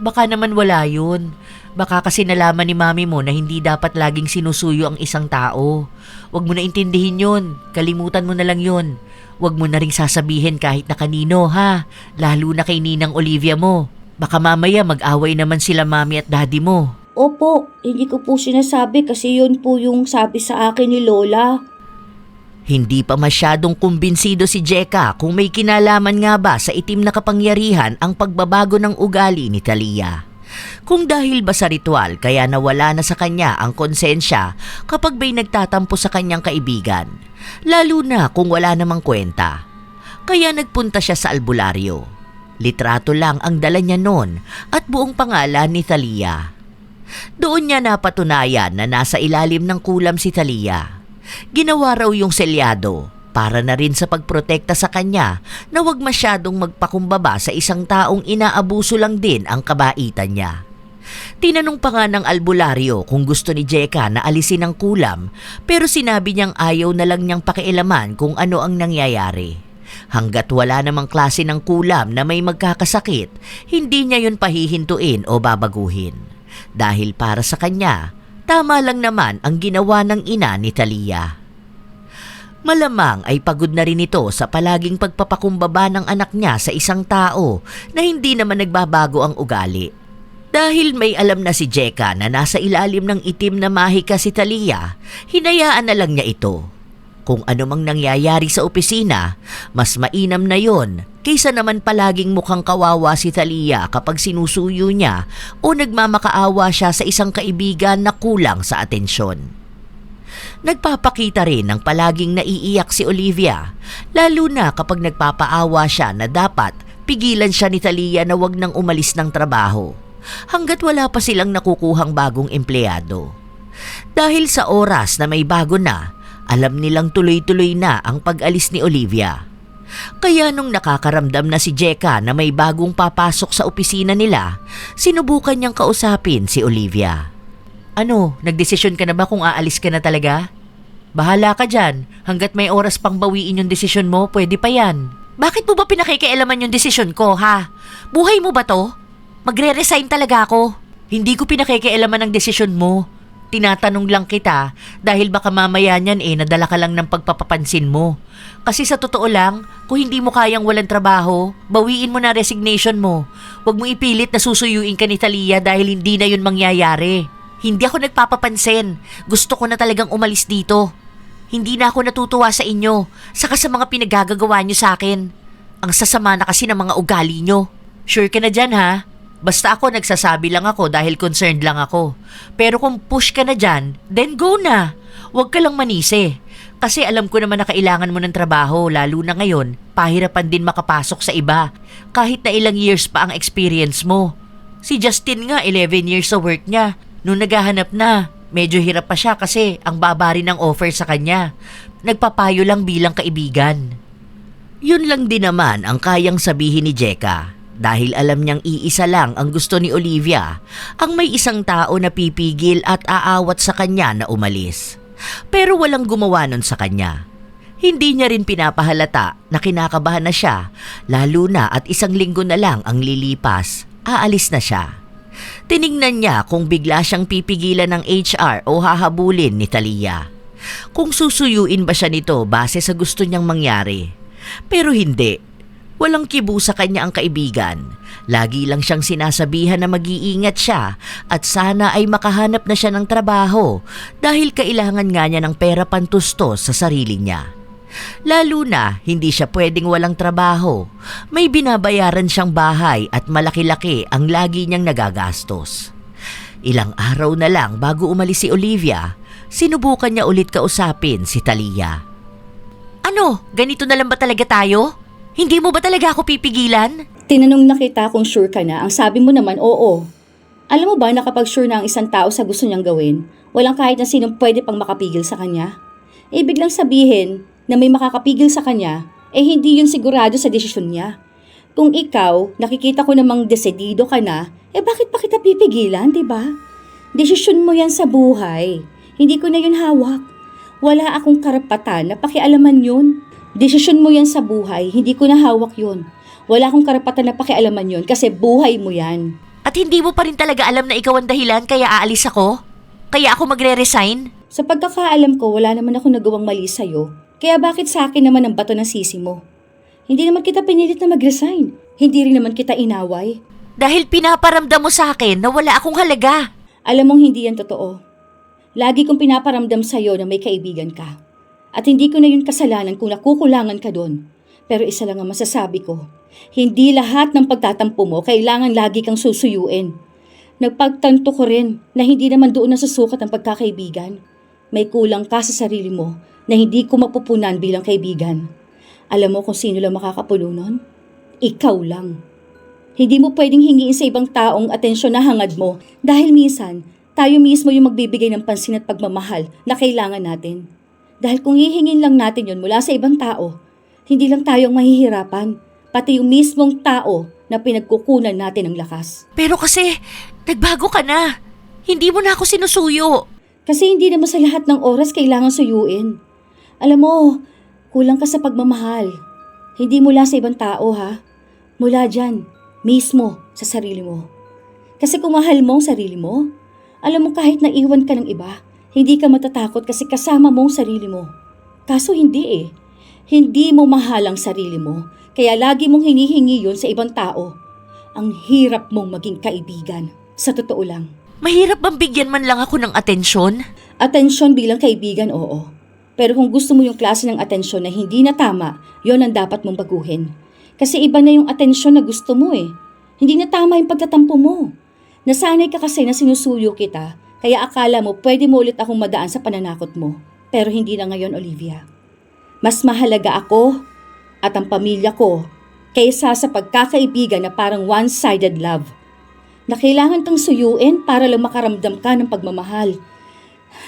Baka naman wala yun. Baka kasi nalaman ni Mami mo na hindi dapat laging sinusuyo ang isang tao. Huwag mo na intindihin yun. Kalimutan mo na lang yun. Huwag mo na ring sasabihin kahit na kanino ha. Lalo na kay Ninang Olivia mo. Baka mamaya mag-away naman sila Mami at Daddy mo. Opo, hindi ko po sinasabi kasi yun po yung sabi sa akin ni Lola. Hindi pa masyadong kumbinsido si Jeka kung may kinalaman nga ba sa itim na kapangyarihan ang pagbabago ng ugali ni Talia. Kung dahil ba sa ritual kaya nawala na sa kanya ang konsensya kapag may nagtatampo sa kanyang kaibigan, lalo na kung wala namang kwenta. Kaya nagpunta siya sa albularyo. Litrato lang ang dala niya noon at buong pangalan ni Talia. Doon niya napatunayan na nasa ilalim ng kulam si Talia. Ginawa raw yung selyado para na rin sa pagprotekta sa kanya na wag masyadong magpakumbaba sa isang taong inaabuso lang din ang kabaitan niya. Tinanong pa nga ng albularyo kung gusto ni Jeka na alisin ang kulam pero sinabi niyang ayaw na lang niyang pakialaman kung ano ang nangyayari. Hanggat wala namang klase ng kulam na may magkakasakit, hindi niya yun pahihintuin o babaguhin. Dahil para sa kanya, tama lang naman ang ginawa ng ina ni Talia. Malamang ay pagod na rin ito sa palaging pagpapakumbaba ng anak niya sa isang tao na hindi naman nagbabago ang ugali. Dahil may alam na si Jeka na nasa ilalim ng itim na mahika si Talia, hinayaan na lang niya ito. Kung ano mang nangyayari sa opisina, mas mainam na yon kaysa naman palaging mukhang kawawa si Talia kapag sinusuyo niya o nagmamakaawa siya sa isang kaibigan na kulang sa atensyon. Nagpapakita rin ng palaging naiiyak si Olivia, lalo na kapag nagpapaawa siya na dapat pigilan siya ni Talia na wag nang umalis ng trabaho hanggat wala pa silang nakukuhang bagong empleyado. Dahil sa oras na may bago na, alam nilang tuloy-tuloy na ang pag-alis ni Olivia. Kaya nung nakakaramdam na si Jeka na may bagong papasok sa opisina nila, sinubukan niyang kausapin si Olivia. Ano, nagdesisyon ka na ba kung aalis ka na talaga? Bahala ka dyan, hanggat may oras pang bawiin yung desisyon mo, pwede pa yan. Bakit mo ba pinakikialaman yung desisyon ko, ha? Buhay mo ba to? Magre-resign talaga ako. Hindi ko pinakikialaman ang desisyon mo. Tinatanong lang kita dahil baka mamaya niyan nadala ka lang ng pagpapapansin mo. Kasi sa totoo lang, kung hindi mo kayang walang trabaho, bawiin mo na resignation mo. Huwag mo ipilit na susuyuin ka ni Talia dahil hindi na yun mangyayari. Hindi ako nagpapapansin. Gusto ko na talagang umalis dito. Hindi na ako natutuwa sa inyo, saka sa mga pinaggagawa niyo sa akin. Ang sasama na kasi ng mga ugali niyo. Sure ka na dyan ha? Basta ako nagsasabi lang ako dahil concerned lang ako. Pero kung push ka na dyan, then go na. Huwag ka lang manisi. Kasi alam ko naman na kailangan mo ng trabaho, lalo na ngayon, pahirapan din makapasok sa iba. Kahit na ilang years pa ang experience mo. Si Justin nga, 11 years sa work niya. Nung naghahanap na, medyo hirap pa siya kasi ang baba rin ng offer sa kanya. Nagpapayo lang bilang kaibigan. Yun lang din naman ang kayang sabihin ni Jeka. Dahil alam niyang iisa lang ang gusto ni Olivia, ang may isang tao na pipigil at aawat sa kanya na umalis. Pero walang gumawa nun sa kanya. Hindi niya rin pinapahalata na kinakabahan na siya, lalo na at isang linggo na lang ang lilipas, aalis na siya. Tiningnan niya kung bigla siyang pipigilan ng HR o hahabulin ni Talia. Kung susuyuin ba siya nito base sa gusto niyang mangyari. Pero hindi. Walang kibo sa kanya ang kaibigan. Lagi lang siyang sinasabihan na mag-iingat siya at sana ay makahanap na siya ng trabaho dahil kailangan nga niya ng pera pantustos sa sarili niya. Lalo na hindi siya pwedeng walang trabaho. May binabayaran siyang bahay at malaki-laki ang lagi niyang nagagastos. Ilang araw na lang bago umalis si Olivia, sinubukan niya ulit kausapin si Talia. Ano, ganito na lang ba talaga tayo? Hindi mo ba talaga ako pipigilan? Tinanong na kita kung sure ka na. Ang sabi mo naman, oo. Alam mo ba na kapag sure na ang isang tao sa gusto niyang gawin, walang kahit na sinong pwede pang makapigil sa kanya? Ibig lang sabihin na may makakapigil sa kanya, hindi yun sigurado sa desisyon niya. Kung ikaw, nakikita ko namang desidido ka na, bakit pa kita pipigilan, di ba? Desisyon mo yan sa buhay. Hindi ko na yun hawak. Wala akong karapatan na pakialaman yun. Desisyon mo yan sa buhay, hindi ko na hawak yun. Wala akong karapatan na pakialaman yun kasi buhay mo yan. At hindi mo pa rin talaga alam na ikaw ang dahilan kaya aalis ako? Kaya ako magre-resign? Sa pagkakaalam ko, wala naman ako nagawang mali sa'yo. Kaya bakit sa akin naman ang bato ng sisi mo? Hindi naman kita pinilit na mag-resign. Hindi rin naman kita inaway. Dahil pinaparamdam mo sa akin na wala akong halaga. Alam mong hindi yan totoo. Lagi kong pinaparamdam sa'yo na may kaibigan ka. At hindi ko na yun kasalanan kung nakukulangan ka doon. Pero isa lang ang masasabi ko. Hindi lahat ng pagtatampo mo kailangan lagi kang susuyuin. Nagpagtanto ko rin na hindi naman doon nasusukat ang pagkakaibigan. May kulang ka sa sarili mo na hindi ko mapupunan bilang kaibigan. Alam mo kung sino lang makakapuno nun? Ikaw lang. Hindi mo pwedeng hingiin sa ibang taong atensyon na hangad mo dahil minsan tayo mismo yung magbibigay ng pansin at pagmamahal na kailangan natin. Dahil kung hihingin lang natin yon mula sa ibang tao, hindi lang tayong mahihirapan, pati yung mismong tao na pinagkukunan natin ng lakas. Pero kasi, nagbago ka na. Hindi mo na ako sinusuyo. Kasi hindi naman sa lahat ng oras kailangan suyuin. Alam mo, kulang ka sa pagmamahal. Hindi mula sa ibang tao ha. Mula dyan, mismo sa sarili mo. Kasi kung mahal mo ang sarili mo, alam mo kahit naiwan ka ng iba, hindi ka matatakot kasi kasama mo ang sarili mo. Kaso hindi eh. Hindi mo mahal ang sarili mo, kaya lagi mong hinihingi yun sa ibang tao. Ang hirap mong maging kaibigan, sa totoo lang. Mahirap bang bigyan man lang ako ng atensyon? Atensyon bilang kaibigan, oo. Pero kung gusto mo yung klase ng atensyon na hindi na tama, yon ang dapat mong baguhin. Kasi iba na yung atensyon na gusto mo eh. Hindi na tama yung pagtatampo mo. Nasanay ka kasi na sinusuyo kita, kaya akala mo pwede mo ulit akong madaan sa pananakot mo. Pero hindi na ngayon, Olivia. Mas mahalaga ako at ang pamilya ko kaysa sa pagkakaibigan na parang one-sided love. Na kailangan kang suyuin para lang makaramdam ka ng pagmamahal.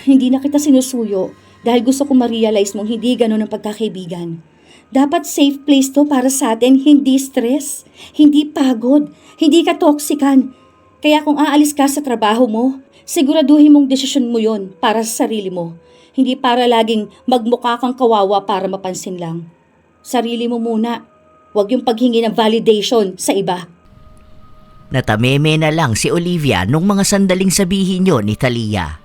Hindi na kita sinusuyo dahil gusto ko ma-realize mong hindi ganun ang pagkakaibigan. Dapat safe place to para sa atin, hindi stress, hindi pagod, hindi ka toksikan. Kaya kung aalis ka sa trabaho mo, siguraduhin mong desisyon mo yon para sa sarili mo. Hindi para laging magmukha kang kawawa para mapansin lang. Sarili mo muna. Huwag yung paghingi ng validation sa iba. Natameme na lang si Olivia nung mga sandaling sabihin yon ni Talia.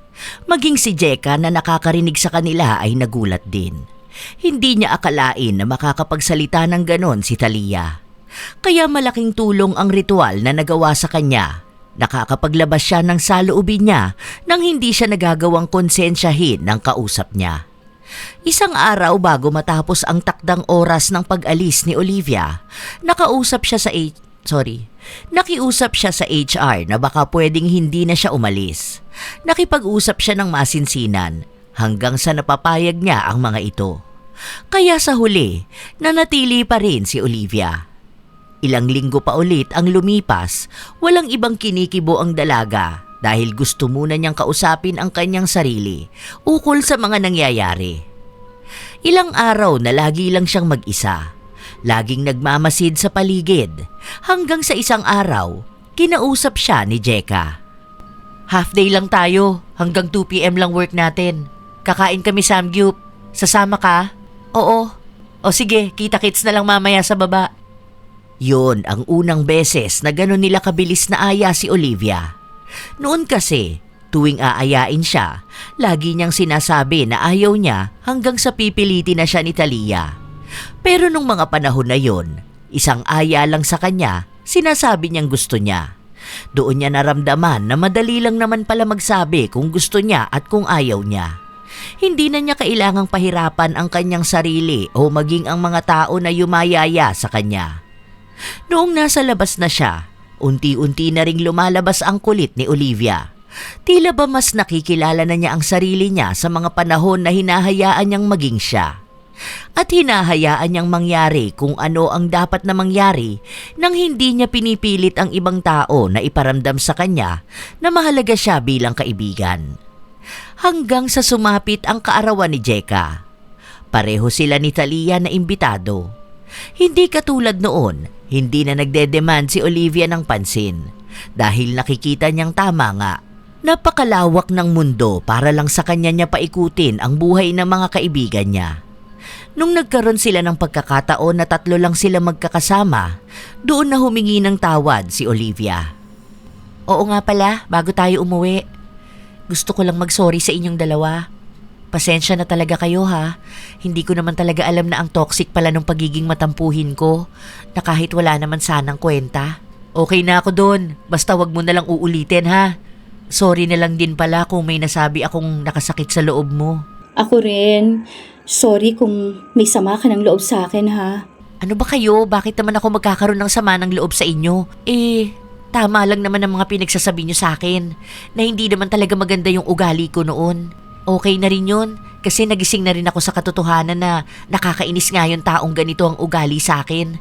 Maging si Jeka na nakakarinig sa kanila ay nagulat din. Hindi niya akalain na makakapagsalita ng ganon si Talia. Kaya malaking tulong ang ritual na nagawa sa kanya. Nakakapaglabas siya ng saloobin niya nang hindi siya nagagawang konsensyahin ng kausap niya. Isang araw bago matapos ang takdang oras ng pag-alis ni Olivia, nakiusap siya sa HR na baka pwedeng hindi na siya umalis. Nakipag-usap siya ng masinsinan hanggang sa napapayag niya ang mga ito. Kaya sa huli, nanatili pa rin si Olivia. Ilang linggo pa ulit ang lumipas, walang ibang kinikibo ang dalaga dahil gusto muna niyang kausapin ang kanyang sarili ukol sa mga nangyayari. Ilang araw na lagi lang siyang mag-isa. Laging nagmamasid sa paligid hanggang sa isang araw, kinausap siya ni Jeka. Half day lang tayo, hanggang 2 PM lang work natin. Kakain kami samgyup. Sasama ka? Oo. O sige, kita-kits na lang mamaya sa baba. Yun ang unang beses na gano'n nila kabilis na aya si Olivia. Noon kasi, tuwing aayain siya, lagi niyang sinasabi na ayaw niya hanggang sa pipilitin na siya ni Talia. Pero nung mga panahon na yon, isang aya lang sa kanya, sinasabi niyang gusto niya. Doon niya naramdaman na madali lang naman pala magsabi kung gusto niya at kung ayaw niya. Hindi na niya kailangang pahirapan ang kanyang sarili o maging ang mga tao na yumayaya sa kanya. Noong nasa labas na siya, unti-unti na ring lumalabas ang kulit ni Olivia. Tila ba mas nakikilala na niya ang sarili niya sa mga panahon na hinahayaan niyang maging siya. At hinahayaan niyang mangyari kung ano ang dapat na mangyari nang hindi niya pinipilit ang ibang tao na iparamdam sa kanya na mahalaga siya bilang kaibigan. Hanggang sa sumapit ang kaarawan ni Jeka. Pareho sila ni Talia na imbitado. Hindi katulad noon, hindi na nagdedemand si Olivia ng pansin dahil nakikita niyang tama nga. Napakalawak ng mundo para lang sa kanya niya paikutin ang buhay ng mga kaibigan niya. Nung nagkaroon sila ng pagkakataon na 3 lang sila magkakasama, doon na humingi ng tawad si Olivia. Oo nga pala, bago tayo umuwi, gusto ko lang mag-sorry sa inyong dalawa. Pasensya na talaga kayo ha. Hindi ko naman talaga alam na ang toxic pala nung pagiging matampuhin ko, na kahit wala naman sanang kwenta. Okay na ako doon, basta wag mo na lang uulitin ha. Sorry na lang din pala kung may nasabi akong nakasakit sa loob mo. Ako rin. Sorry kung may sama ka ng loob sa akin ha. Ano ba kayo? Bakit naman ako magkakaroon ng sama ng loob sa inyo? Tama lang naman ang mga pinagsasabi niyo sa akin na hindi naman talaga maganda yung ugali ko noon. Okay na rin yun kasi nagising na rin ako sa katotohanan na nakakainis nga yung taong ganito ang ugali sa akin.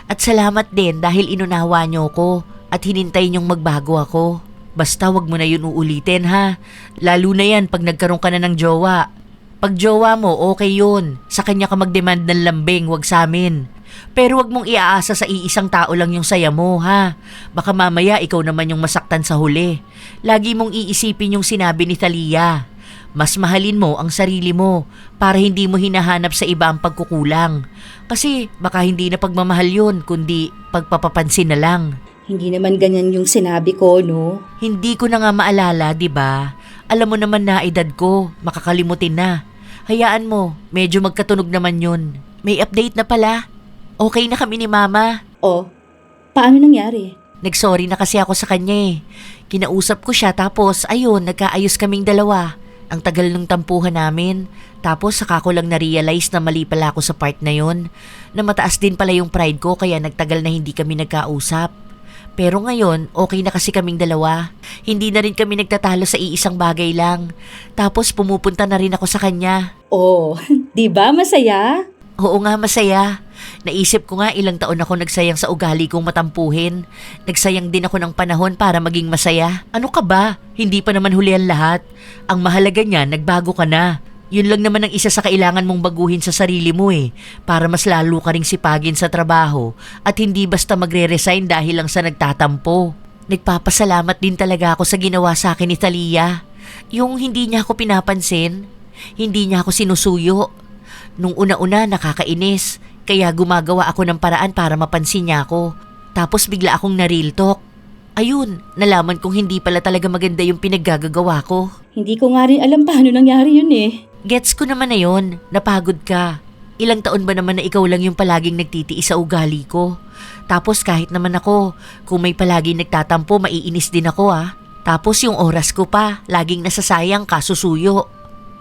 At salamat din dahil inunawa niyo ko at hinintay niyong magbago ako. Basta wag mo na yun uulitin ha. Lalo na yan pag nagkaroon ka na ng jowa. Pag jowa mo, okay yun. Sa kanya ka mag-demand ng lambing, wag sa amin. Pero wag mong iaasa sa iisang tao lang yung saya mo, ha? Baka mamaya ikaw naman yung masaktan sa huli. Lagi mong iisipin yung sinabi ni Talia. Mas mahalin mo ang sarili mo para hindi mo hinahanap sa iba ang pagkukulang. Kasi baka hindi na pagmamahal yun, kundi pagpapapansin na lang. Hindi naman ganyan yung sinabi ko, no? Hindi ko na nga maalala, di ba? Alam mo naman na edad ko, makakalimutin na. Hayaan mo, medyo magkatunog naman yun. May update na pala. Okay na kami ni Mama. Oh, paano nangyari? Nagsorry na kasi ako sa kanya eh. Kinausap ko siya tapos ayun, nagkaayos kaming dalawa. Ang tagal ng tampuhan namin. Tapos saka ko lang na-realize na mali pala ako sa part na yun. Na mataas din pala yung pride ko kaya nagtagal na hindi kami nagkausap. Pero ngayon, okay na kasi kaming dalawa. Hindi na rin kami nagtatalo sa iisang bagay lang. Tapos pumupunta na rin ako sa kanya. Oh, di ba masaya? Oo nga, masaya. Naisip ko nga ilang taon ako nagsayang sa ugali kong matampuhin. Nagsayang din ako ng panahon para maging masaya. Ano ka ba? Hindi pa naman huli ang lahat. Ang mahalaga niyan, nagbago ka na. Yun lang naman ang isa sa kailangan mong baguhin sa sarili mo eh. Para mas lalo ka ring sipagin sa trabaho at hindi basta magre-resign dahil lang sa nagtatampo. Nagpapasalamat din talaga ako sa ginawa sa akin ni Talia. Yung hindi niya ako pinapansin, hindi niya ako sinusuyo. Nung una-una nakakainis, kaya gumagawa ako ng paraan para mapansin niya ako. Tapos bigla akong na-real talk. Ayun, nalaman kong hindi pala talaga maganda yung pinaggagawa ko. Hindi ko nga rin alam paano nangyari yun eh. Gets ko naman na yun, napagod ka. Ilang taon ba naman na ikaw lang yung palaging nagtitiis sa ugali ko? Tapos kahit naman ako, kung may palaging nagtatampo, maiinis din ako ah. Tapos yung oras ko pa, laging nasasayang ka, susuyo.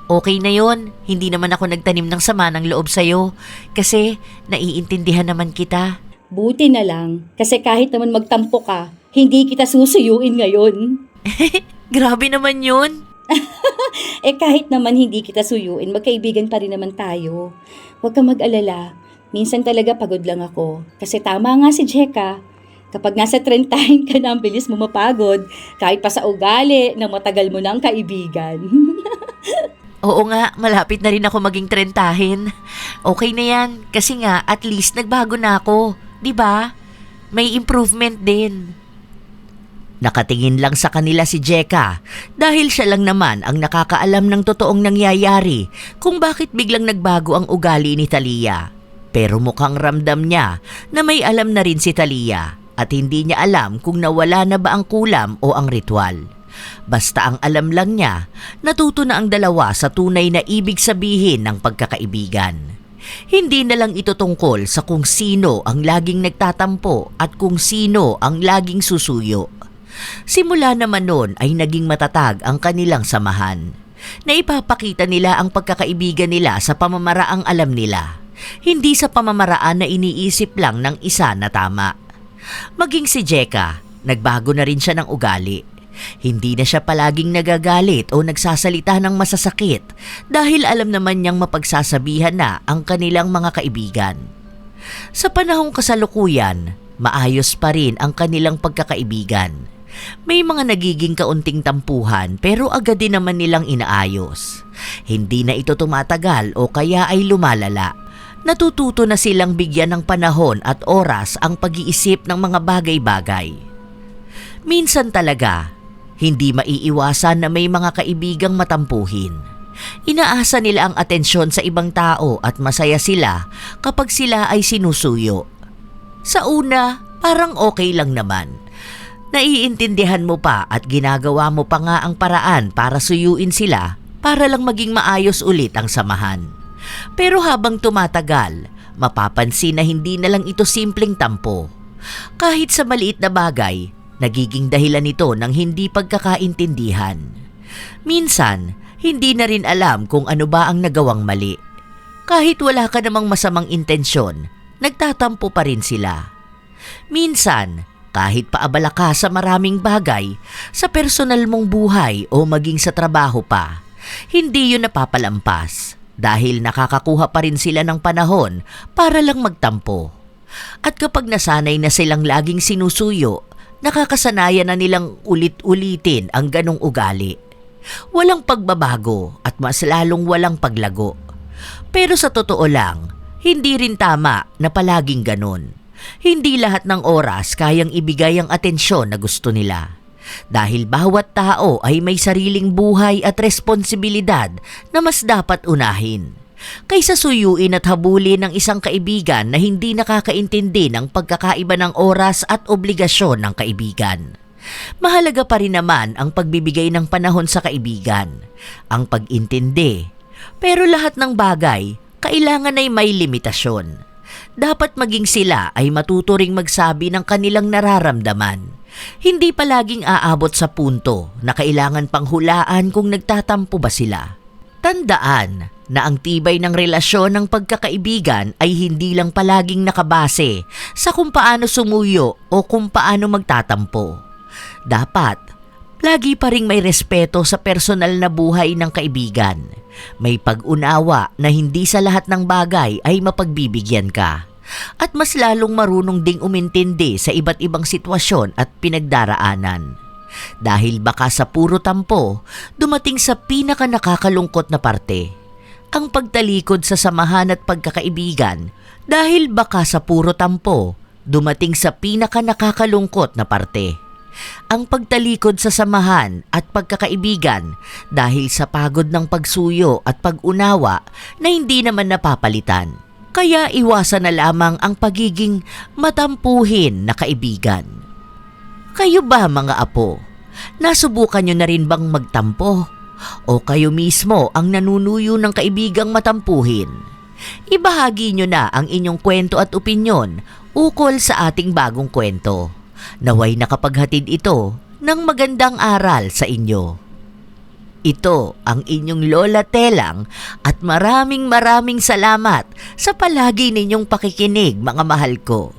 Okay na yon, hindi naman ako nagtanim ng sama ng loob sa'yo kasi naiintindihan naman kita. Buti na lang, kasi kahit naman magtampo ka, hindi kita susuyuin ngayon. Grabe naman yun. Kahit naman hindi kita suyuin, magkaibigan pa rin naman tayo. Huwag kang mag-alala, minsan talaga pagod lang ako. Kasi tama nga si Jeka, kapag nasa 30 ka na, ang bilis mo mapagod, kahit pa sa ugali na matagal mo ng kaibigan. Oo nga, malapit na rin ako maging 30. Okay na yan, kasi nga at least nagbago na ako, 'di ba? May improvement din. Nakatingin lang sa kanila si Jeka dahil siya lang naman ang nakakaalam ng totoong nangyayari kung bakit biglang nagbago ang ugali ni Talia. Pero mukhang ramdam niya na may alam na rin si Talia at hindi niya alam kung nawala na ba ang kulam o ang ritual. Basta ang alam lang niya, natuto na ang dalawa sa tunay na ibig sabihin ng pagkakaibigan. Hindi na lang ito tungkol sa kung sino ang laging nagtatampo at kung sino ang laging susuyo. Simula naman noon ay naging matatag ang kanilang samahan. Naipapakita nila ang pagkakaibigan nila sa pamamaraang alam nila, hindi sa pamamaraan na iniisip lang ng isa na tama. Maging si Jeka, nagbago na rin siya ng ugali. Hindi na siya palaging nagagalit o nagsasalita ng masasakit dahil alam naman niyang mapagsasabihan na ang kanilang mga kaibigan. Sa panahong kasalukuyan, maayos pa rin ang kanilang pagkakaibigan. May mga nagiging kaunting tampuhan pero agad din naman nilang inaayos. Hindi na ito tumatagal o kaya ay lumalala. Natututo na silang bigyan ng panahon at oras ang pag-iisip ng mga bagay-bagay. Minsan talaga, hindi maiiwasan na may mga kaibigang matampuhin. Inaasa nila ang atensyon sa ibang tao at masaya sila kapag sila ay sinusuyo. Sa una, parang okay lang naman. Naiintindihan mo pa at ginagawa mo pa nga ang paraan para suyuin sila para lang maging maayos ulit ang samahan. Pero habang tumatagal, mapapansin na hindi na lang ito simpleng tampo. Kahit sa maliit na bagay, nagiging dahilan ito ng hindi pagkakaintindihan. Minsan, hindi na rin alam kung ano ba ang nagawang mali. Kahit wala ka namang masamang intensyon, nagtatampo pa rin sila. Minsan, kahit paabala ka sa maraming bagay, sa personal mong buhay o maging sa trabaho pa, hindi yun napapalampas. Dahil nakakakuha pa rin sila ng panahon para lang magtampo. At kapag nasanay na silang laging sinusuyo, nakakasanayan na nilang ulit-ulitin ang ganong ugali. Walang pagbabago at mas lalong walang paglago. Pero sa totoo lang, hindi rin tama na palaging ganon. Hindi lahat ng oras kayang ibigay ang atensyon na gusto nila. Dahil bawat tao ay may sariling buhay at responsibilidad na mas dapat unahin. Kaysa suyuin at habulin ng isang kaibigan na hindi nakakaintindi ng pagkakaiba ng oras at obligasyon ng kaibigan. Mahalaga pa rin naman ang pagbibigay ng panahon sa kaibigan, ang pag-intindi. Pero lahat ng bagay, kailangan ay may limitasyon. Dapat maging sila ay matuto ring magsabi ng kanilang nararamdaman. Hindi palaging aabot sa punto na kailangan pang hulaan kung nagtatampo ba sila. Tandaan na ang tibay ng relasyon ng pagkakaibigan ay hindi lang palaging nakabase sa kung paano sumuyo o kung paano magtatampo. Dapat, lagi pa ring may respeto sa personal na buhay ng kaibigan. May pag-unawa na hindi sa lahat ng bagay ay mapagbibigyan ka. At mas lalong marunong ding umintindi sa iba't ibang sitwasyon at pinagdaraanan. Dahil baka sa puro tampo, dumating sa pinaka nakakalungkot na parte, ang pagtalikod sa samahan at pagkakaibigan. Dahil baka sa puro tampo, dumating sa pinaka nakakalungkot na parte, ang pagtalikod sa samahan at pagkakaibigan dahil sa pagod ng pagsuyo at pag-unawa na hindi naman napapalitan. Kaya iwasan na lamang ang pagiging matampuhin na kaibigan. Kayo ba mga apo? Nasubukan nyo na rin bang magtampo? O kayo mismo ang nanunuyo ng kaibigang matampuhin? Ibahagi nyo na ang inyong kwento at opinyon ukol sa ating bagong kwento. Naway nakapaghatid ito ng magandang aral sa inyo. Ito ang inyong Lola Telang at maraming salamat sa palagi ninyong pakikinig mga mahal ko.